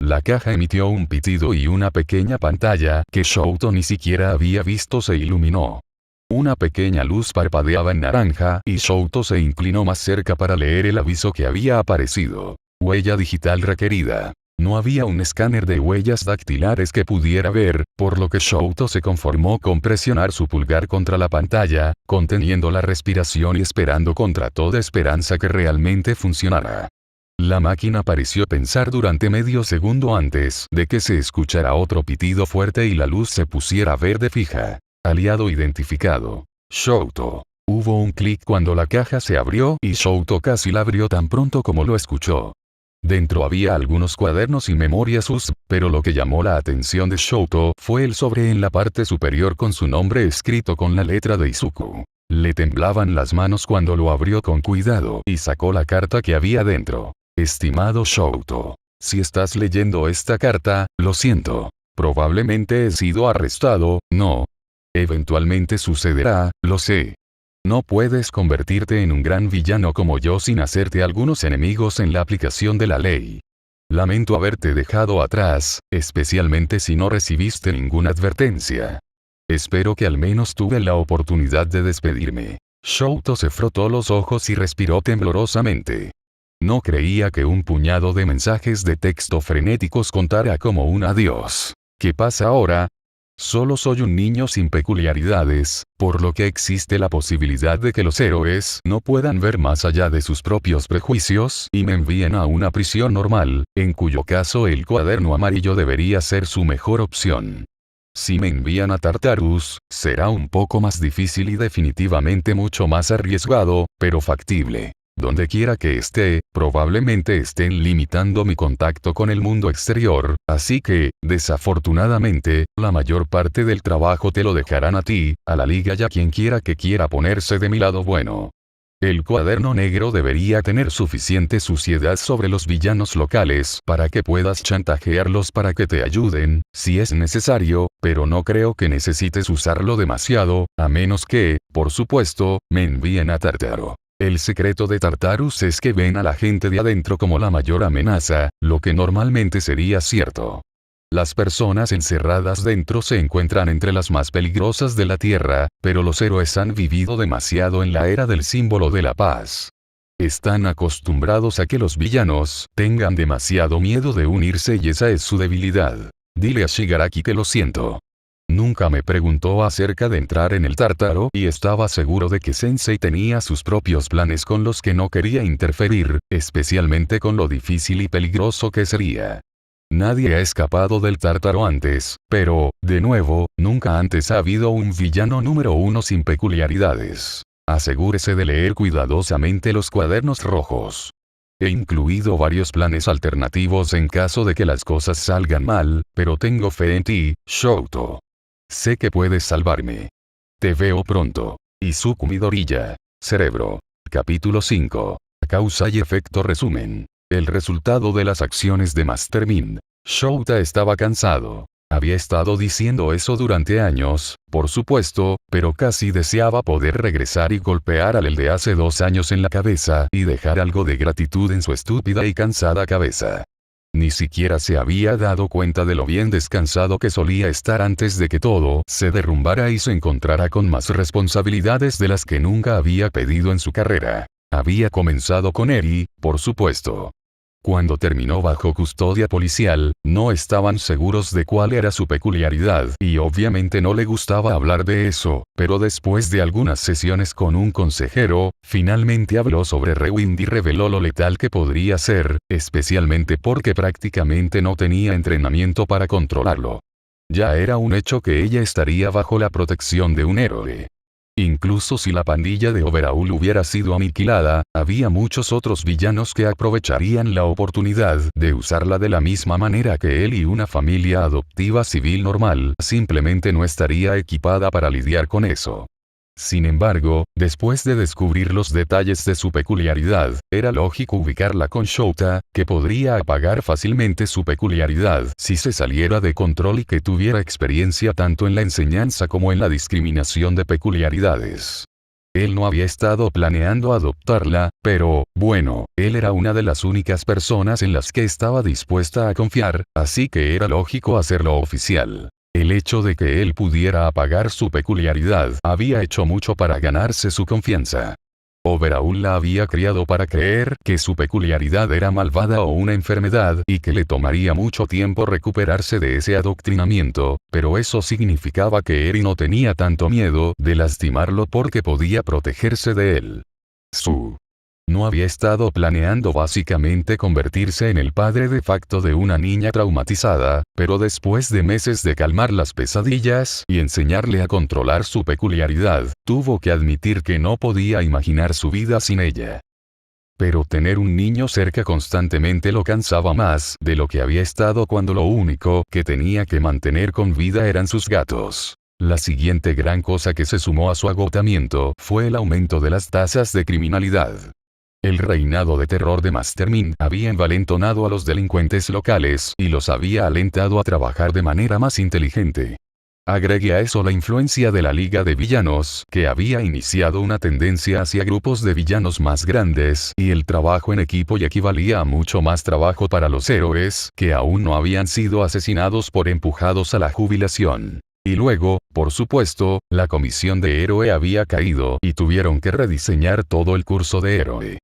La caja emitió un pitido y una pequeña pantalla que Shoto ni siquiera había visto se iluminó. Una pequeña luz parpadeaba en naranja y Shoto se inclinó más cerca para leer el aviso que había aparecido. Huella digital requerida. No había un escáner de huellas dactilares que pudiera ver, por lo que Shoto se conformó con presionar su pulgar contra la pantalla, conteniendo la respiración y esperando contra toda esperanza que realmente funcionara. La máquina pareció pensar durante medio segundo antes de que se escuchara otro pitido fuerte y la luz se pusiera verde fija. Aliado identificado. Shoto. Hubo un clic cuando la caja se abrió y Shoto casi la abrió tan pronto como lo escuchó. Dentro había algunos cuadernos y memorias USB, pero lo que llamó la atención de Shoto fue el sobre en la parte superior con su nombre escrito con la letra de Izuku. Le temblaban las manos cuando lo abrió con cuidado y sacó la carta que había dentro. Estimado Shoto. Si estás leyendo esta carta, lo siento. Probablemente he sido arrestado, no. Eventualmente sucederá, lo sé. No puedes convertirte en un gran villano como yo sin hacerte algunos enemigos en la aplicación de la ley. Lamento haberte dejado atrás, especialmente si no recibiste ninguna advertencia. Espero que al menos tuve la oportunidad de despedirme. Shoto se frotó los ojos y respiró temblorosamente. No creía que un puñado de mensajes de texto frenéticos contara como un adiós. ¿Qué pasa ahora? Solo soy un niño sin peculiaridades, por lo que existe la posibilidad de que los héroes no puedan ver más allá de sus propios prejuicios y me envíen a una prisión normal, en cuyo caso el cuaderno amarillo debería ser su mejor opción. Si me envían a Tartarus, será un poco más difícil y definitivamente mucho más arriesgado, pero factible. Donde quiera que esté, probablemente estén limitando mi contacto con el mundo exterior, así que, desafortunadamente, la mayor parte del trabajo te lo dejarán a ti, a la liga y a quien quiera que quiera ponerse de mi lado bueno. El cuaderno negro debería tener suficiente suciedad sobre los villanos locales para que puedas chantajearlos para que te ayuden, si es necesario, pero no creo que necesites usarlo demasiado, a menos que, por supuesto, me envíen a Tartaro. El secreto de Tartarus es que ven a la gente de adentro como la mayor amenaza, lo que normalmente sería cierto. Las personas encerradas dentro se encuentran entre las más peligrosas de la Tierra, pero los héroes han vivido demasiado en la era del símbolo de la paz. Están acostumbrados a que los villanos tengan demasiado miedo de unirse y esa es su debilidad. Dile a Shigaraki que lo siento. Nunca me preguntó acerca de entrar en el Tártaro y estaba seguro de que Sensei tenía sus propios planes con los que no quería interferir, especialmente con lo difícil y peligroso que sería. Nadie ha escapado del Tártaro antes, pero, de nuevo, nunca antes ha habido un villano número 1 sin peculiaridades. Asegúrese de leer cuidadosamente los cuadernos rojos. He incluido varios planes alternativos en caso de que las cosas salgan mal, pero tengo fe en ti, Shoto. Sé que puedes salvarme. Te veo pronto. Izuku Midoriya. Cerebro. Capítulo 5. Causa y efecto resumen. El resultado de las acciones de Master Mind. Shouta estaba cansado. Había estado diciendo eso durante años, por supuesto, pero casi deseaba poder regresar y golpear al de hace 2 años en la cabeza y dejar algo de gratitud en su estúpida y cansada cabeza. Ni siquiera se había dado cuenta de lo bien descansado que solía estar antes de que todo se derrumbara y se encontrara con más responsabilidades de las que nunca había pedido en su carrera. Había comenzado con Eri, por supuesto. Cuando terminó bajo custodia policial, no estaban seguros de cuál era su peculiaridad y obviamente no le gustaba hablar de eso, pero después de algunas sesiones con un consejero, finalmente habló sobre Rewind y reveló lo letal que podría ser, especialmente porque prácticamente no tenía entrenamiento para controlarlo. Ya era un hecho que ella estaría bajo la protección de un héroe. Incluso si la pandilla de Overhaul hubiera sido aniquilada, había muchos otros villanos que aprovecharían la oportunidad de usarla de la misma manera que él y una familia adoptiva civil normal simplemente no estaría equipada para lidiar con eso. Sin embargo, después de descubrir los detalles de su peculiaridad, era lógico ubicarla con Shouta, que podría apagar fácilmente su peculiaridad si se saliera de control y que tuviera experiencia tanto en la enseñanza como en la discriminación de peculiaridades. Él no había estado planeando adoptarla, pero, bueno, él era una de las únicas personas en las que estaba dispuesta a confiar, así que era lógico hacerlo oficial. El hecho de que él pudiera apagar su peculiaridad había hecho mucho para ganarse su confianza. Overhaul la había criado para creer que su peculiaridad era malvada o una enfermedad y que le tomaría mucho tiempo recuperarse de ese adoctrinamiento, pero eso significaba que Eri no tenía tanto miedo de lastimarlo porque podía protegerse de él. No había estado planeando básicamente convertirse en el padre de facto de una niña traumatizada, pero después de meses de calmar las pesadillas y enseñarle a controlar su peculiaridad, tuvo que admitir que no podía imaginar su vida sin ella. Pero tener un niño cerca constantemente lo cansaba más de lo que había estado cuando lo único que tenía que mantener con vida eran sus gatos. La siguiente gran cosa que se sumó a su agotamiento fue el aumento de las tasas de criminalidad. El reinado de terror de Master Mind había envalentonado a los delincuentes locales y los había alentado a trabajar de manera más inteligente. Agregue a eso la influencia de la Liga de Villanos, que había iniciado una tendencia hacia grupos de villanos más grandes, y el trabajo en equipo y equivalía a mucho más trabajo para los héroes, que aún no habían sido asesinados por empujados a la jubilación. Y luego, por supuesto, la comisión de héroe había caído y tuvieron que rediseñar todo el curso de héroe.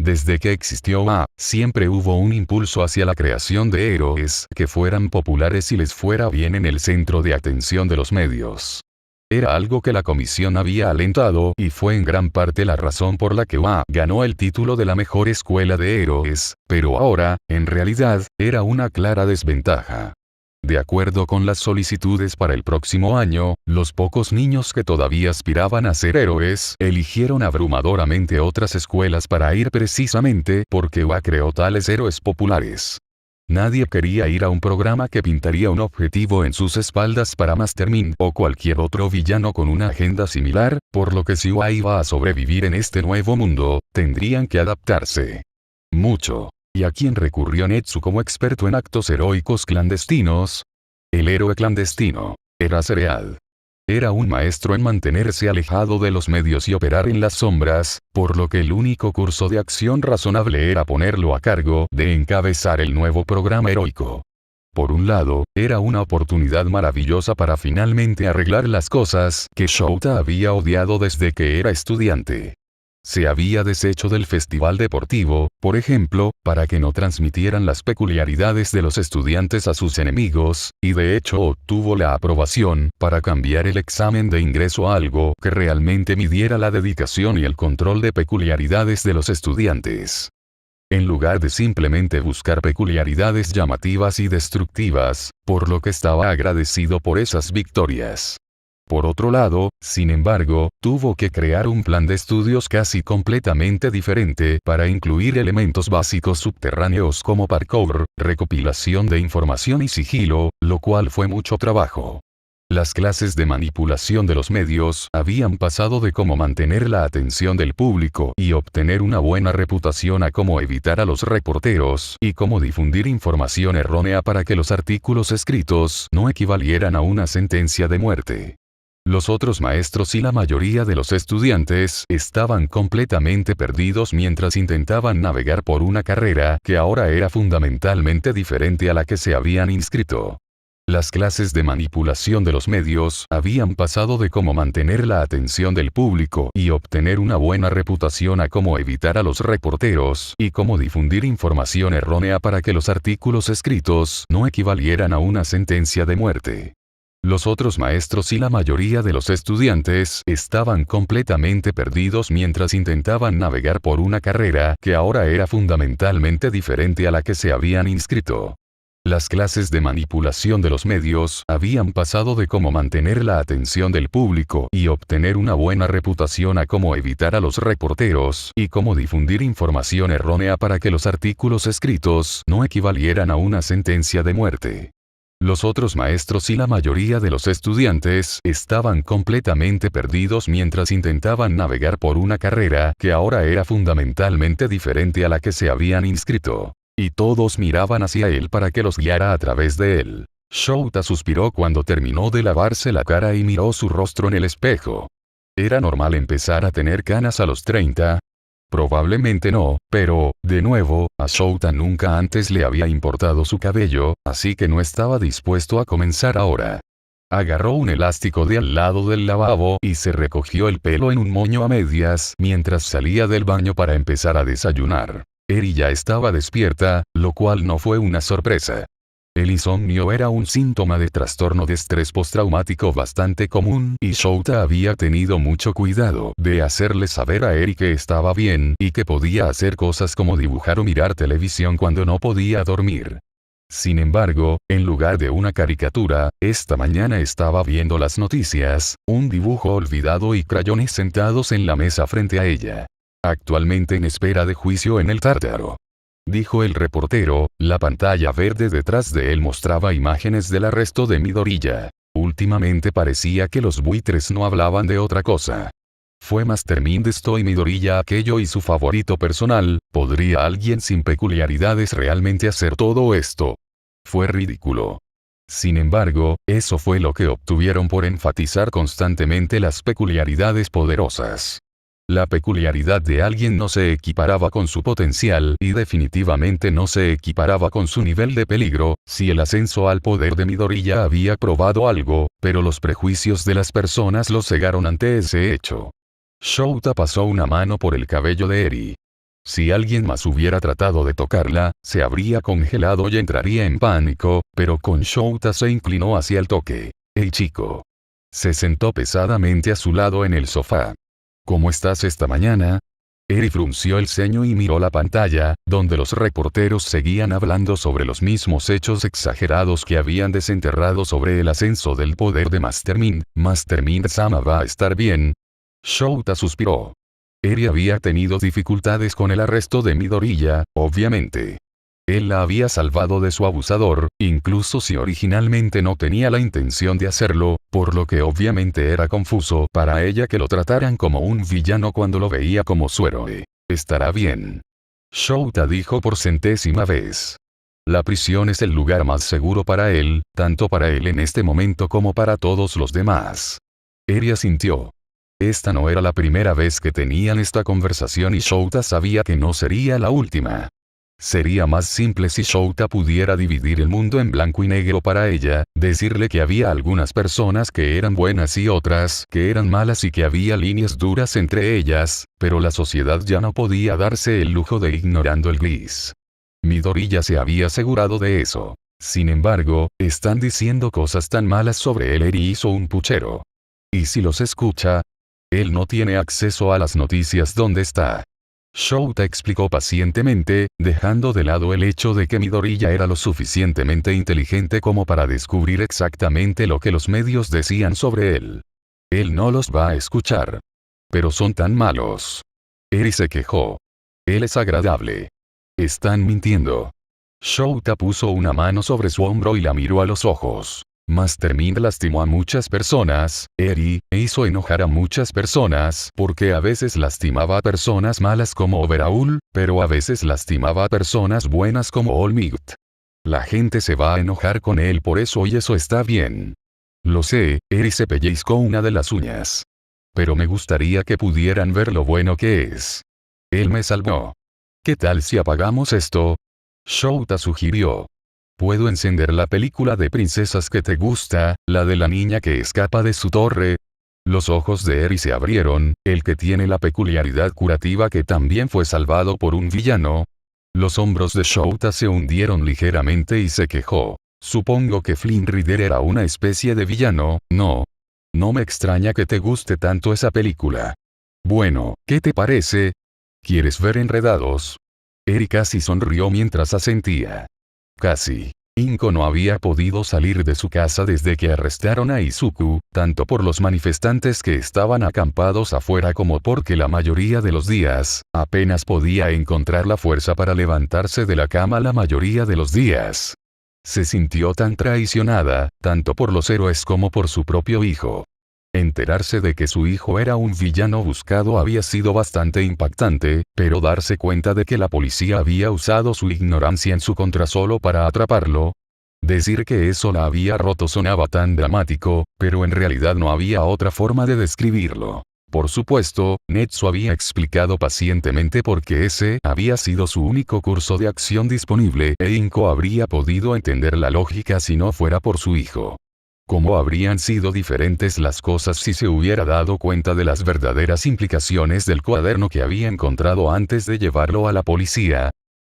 Desde que existió siempre hubo un impulso hacia la creación de héroes que fueran populares y les fuera bien en el centro de atención de los medios. Era algo que la comisión había alentado y fue en gran parte la razón por la que ganó el título de la mejor escuela de héroes, pero ahora, en realidad, era una clara desventaja. De acuerdo con las solicitudes para el próximo año, los pocos niños que todavía aspiraban a ser héroes eligieron abrumadoramente otras escuelas para ir precisamente porque creó tales héroes populares. Nadie quería ir a un programa que pintaría un objetivo en sus espaldas para Mastermind o cualquier otro villano con una agenda similar, por lo que si UA iba a sobrevivir en este nuevo mundo, tendrían que adaptarse mucho. ¿Y a quién recurrió Netsu como experto en actos heroicos clandestinos? El héroe clandestino era Cereal. Era un maestro en mantenerse alejado de los medios y operar en las sombras, por lo que el único curso de acción razonable era ponerlo a cargo de encabezar el nuevo programa heroico. Por un lado, era una oportunidad maravillosa para finalmente arreglar las cosas que Shouta había odiado desde que era estudiante. Se había deshecho del festival deportivo, por ejemplo, para que no transmitieran las peculiaridades de los estudiantes a sus enemigos, y de hecho obtuvo la aprobación para cambiar el examen de ingreso a algo que realmente midiera la dedicación y el control de peculiaridades de los estudiantes. En lugar de simplemente buscar peculiaridades llamativas y destructivas, por lo que estaba agradecido por esas victorias. Por otro lado, sin embargo, tuvo que crear un plan de estudios casi completamente diferente para incluir elementos básicos subterráneos como parkour, recopilación de información y sigilo, lo cual fue mucho trabajo. Las clases de manipulación de los medios habían pasado de cómo mantener la atención del público y obtener una buena reputación a cómo evitar a los reporteros y cómo difundir información errónea para que los artículos escritos no equivalieran a una sentencia de muerte. Los otros maestros y la mayoría de los estudiantes estaban completamente perdidos mientras intentaban navegar por una carrera que ahora era fundamentalmente diferente a la que se habían inscrito. Las clases de manipulación de los medios habían pasado de cómo mantener la atención del público y obtener una buena reputación a cómo evitar a los reporteros y cómo difundir información errónea para que los artículos escritos no equivalieran a una sentencia de muerte. Los otros maestros y la mayoría de los estudiantes estaban completamente perdidos mientras intentaban navegar por una carrera que ahora era fundamentalmente diferente a la que se habían inscrito. Las clases de manipulación de los medios habían pasado de cómo mantener la atención del público y obtener una buena reputación a cómo evitar a los reporteros y cómo difundir información errónea para que los artículos escritos no equivalieran a una sentencia de muerte. Los otros maestros y la mayoría de los estudiantes estaban completamente perdidos mientras intentaban navegar por una carrera que ahora era fundamentalmente diferente a la que se habían inscrito. Y todos miraban hacia él para que los guiara a través de él. Shouta suspiró cuando terminó de lavarse la cara y miró su rostro en el espejo. ¿Era normal empezar a tener canas a los 30? Probablemente no, pero, de nuevo, a Shouta nunca antes le había importado su cabello, así que no estaba dispuesto a comenzar ahora. Agarró un elástico de al lado del lavabo y se recogió el pelo en un moño a medias mientras salía del baño para empezar a desayunar. Eri ya estaba despierta, lo cual no fue una sorpresa. El insomnio era un síntoma de trastorno de estrés postraumático bastante común y Shouta había tenido mucho cuidado de hacerle saber a Eri que estaba bien y que podía hacer cosas como dibujar o mirar televisión cuando no podía dormir. Sin embargo, en lugar de una caricatura, esta mañana estaba viendo las noticias, un dibujo olvidado y crayones sentados en la mesa frente a ella. Actualmente en espera de juicio en el Tártaro. Dijo el reportero, la pantalla verde detrás de él mostraba imágenes del arresto de Midoriya. Últimamente parecía que los buitres no hablaban de otra cosa. Fue Mastermind esto y Midoriya aquello y su favorito personal, ¿podría alguien sin peculiaridades realmente hacer todo esto? Fue ridículo. Sin embargo, eso fue lo que obtuvieron por enfatizar constantemente las peculiaridades poderosas. La peculiaridad de alguien no se equiparaba con su potencial y definitivamente no se equiparaba con su nivel de peligro, si el ascenso al poder de Midoriya había probado algo, pero los prejuicios de las personas lo cegaron ante ese hecho. Shouta pasó una mano por el cabello de Eri. Si alguien más hubiera tratado de tocarla, se habría congelado y entraría en pánico, pero con Shouta se inclinó hacia el toque. «Hey chico». Se sentó pesadamente a su lado en el sofá. ¿Cómo estás esta mañana? Eri frunció el ceño y miró la pantalla, donde los reporteros seguían hablando sobre los mismos hechos exagerados que habían desenterrado sobre el ascenso del poder de Mastermind. Mastermind-sama va a estar bien. Shouta suspiró. Eri había tenido dificultades con el arresto de Midoriya, obviamente. Él la había salvado de su abusador, incluso si originalmente no tenía la intención de hacerlo, por lo que obviamente era confuso para ella que lo trataran como un villano cuando lo veía como su héroe. Estará bien. Shouta dijo por centésima vez. La prisión es el lugar más seguro para él, tanto para él en este momento como para todos los demás. Eri asintió. Esta no era la primera vez que tenían esta conversación y Shouta sabía que no sería la última. Sería más simple si Shouta pudiera dividir el mundo en blanco y negro para ella, decirle que había algunas personas que eran buenas y otras que eran malas y que había líneas duras entre ellas, pero la sociedad ya no podía darse el lujo de ignorando el gris. Midori ya se había asegurado de eso. Sin embargo, están diciendo cosas tan malas sobre él. Eri hizo un puchero. ¿Y si los escucha? Él no tiene acceso a las noticias. ¿Dónde está? Shouta explicó pacientemente, dejando de lado el hecho de que Midori ya era lo suficientemente inteligente como para descubrir exactamente lo que los medios decían sobre él. Él no los va a escuchar. Pero son tan malos. Eri se quejó. Él es agradable. Están mintiendo. Shouta puso una mano sobre su hombro y la miró a los ojos. Master Mind lastimó a muchas personas, Eri, e hizo enojar a muchas personas porque a veces lastimaba a personas malas como Overhaul, pero a veces lastimaba a personas buenas como All Might. La gente se va a enojar con él por eso y eso está bien. Lo sé, Eri se pellizcó una de las uñas. Pero me gustaría que pudieran ver lo bueno que es. Él me salvó. ¿Qué tal si apagamos esto? Shouta sugirió. ¿Puedo encender la película de princesas que te gusta, la de la niña que escapa de su torre? Los ojos de Eri se abrieron, el que tiene la peculiaridad curativa que también fue salvado por un villano. Los hombros de Shouta se hundieron ligeramente y se quejó. Supongo que Flynn Rider era una especie de villano, ¿no? No me extraña que te guste tanto esa película. Bueno, ¿qué te parece? ¿Quieres ver Enredados? Eri casi sonrió mientras asentía. Casi. Inko no había podido salir de su casa desde que arrestaron a Izuku, tanto por los manifestantes que estaban acampados afuera como porque la mayoría de los días, apenas podía encontrar la fuerza para levantarse de la cama la mayoría de los días. Se sintió tan traicionada, tanto por los héroes como por su propio hijo. Enterarse de que su hijo era un villano buscado había sido bastante impactante, pero darse cuenta de que la policía había usado su ignorancia en su contra solo para atraparlo. Decir que eso la había roto sonaba tan dramático, pero en realidad no había otra forma de describirlo. Por supuesto, Netsu había explicado pacientemente por qué ese había sido su único curso de acción disponible e Inko habría podido entender la lógica si no fuera por su hijo. ¿Cómo habrían sido diferentes las cosas si se hubiera dado cuenta de las verdaderas implicaciones del cuaderno que había encontrado antes de llevarlo a la policía?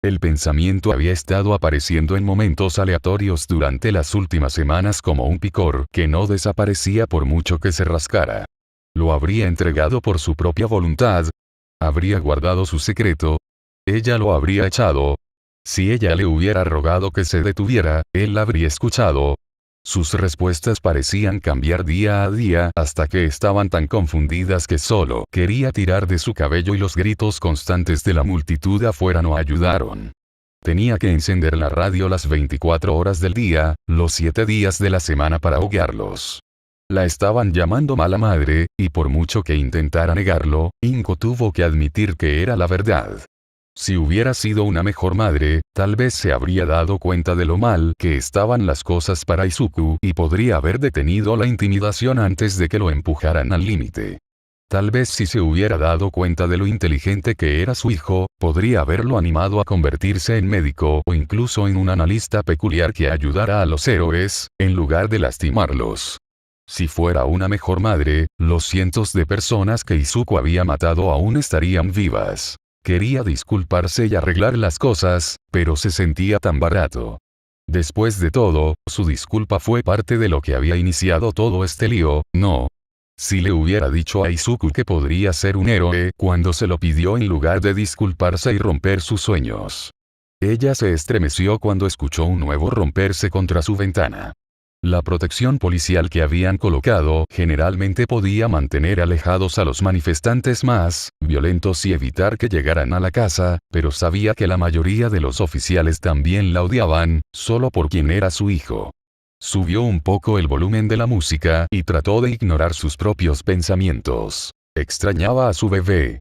El pensamiento había estado apareciendo en momentos aleatorios durante las últimas semanas como un picor que no desaparecía por mucho que se rascara. ¿Lo habría entregado por su propia voluntad? ¿Habría guardado su secreto? ¿Ella lo habría echado? Si ella le hubiera rogado que se detuviera, él la habría escuchado. Sus respuestas parecían cambiar día a día hasta que estaban tan confundidas que solo quería tirar de su cabello y los gritos constantes de la multitud afuera no ayudaron. Tenía que encender la radio las 24 horas del día, los 7 días de la semana para ahogarlos. La estaban llamando mala madre, y por mucho que intentara negarlo, Inko tuvo que admitir que era la verdad. Si hubiera sido una mejor madre, tal vez se habría dado cuenta de lo mal que estaban las cosas para Izuku y podría haber detenido la intimidación antes de que lo empujaran al límite. Tal vez si se hubiera dado cuenta de lo inteligente que era su hijo, podría haberlo animado a convertirse en médico o incluso en un analista peculiar que ayudara a los héroes, en lugar de lastimarlos. Si fuera una mejor madre, los cientos de personas que Izuku había matado aún estarían vivas. Quería disculparse y arreglar las cosas, pero se sentía tan barato. Después de todo, su disculpa fue parte de lo que había iniciado todo este lío, ¿no? Si le hubiera dicho a Izuku que podría ser un héroe cuando se lo pidió en lugar de disculparse y romper sus sueños. Ella se estremeció cuando escuchó un nuevo romperse contra su ventana. La protección policial que habían colocado generalmente podía mantener alejados a los manifestantes más violentos y evitar que llegaran a la casa, pero sabía que la mayoría de los oficiales también la odiaban, solo por quien era su hijo. Subió un poco el volumen de la música y trató de ignorar sus propios pensamientos. Extrañaba a su bebé.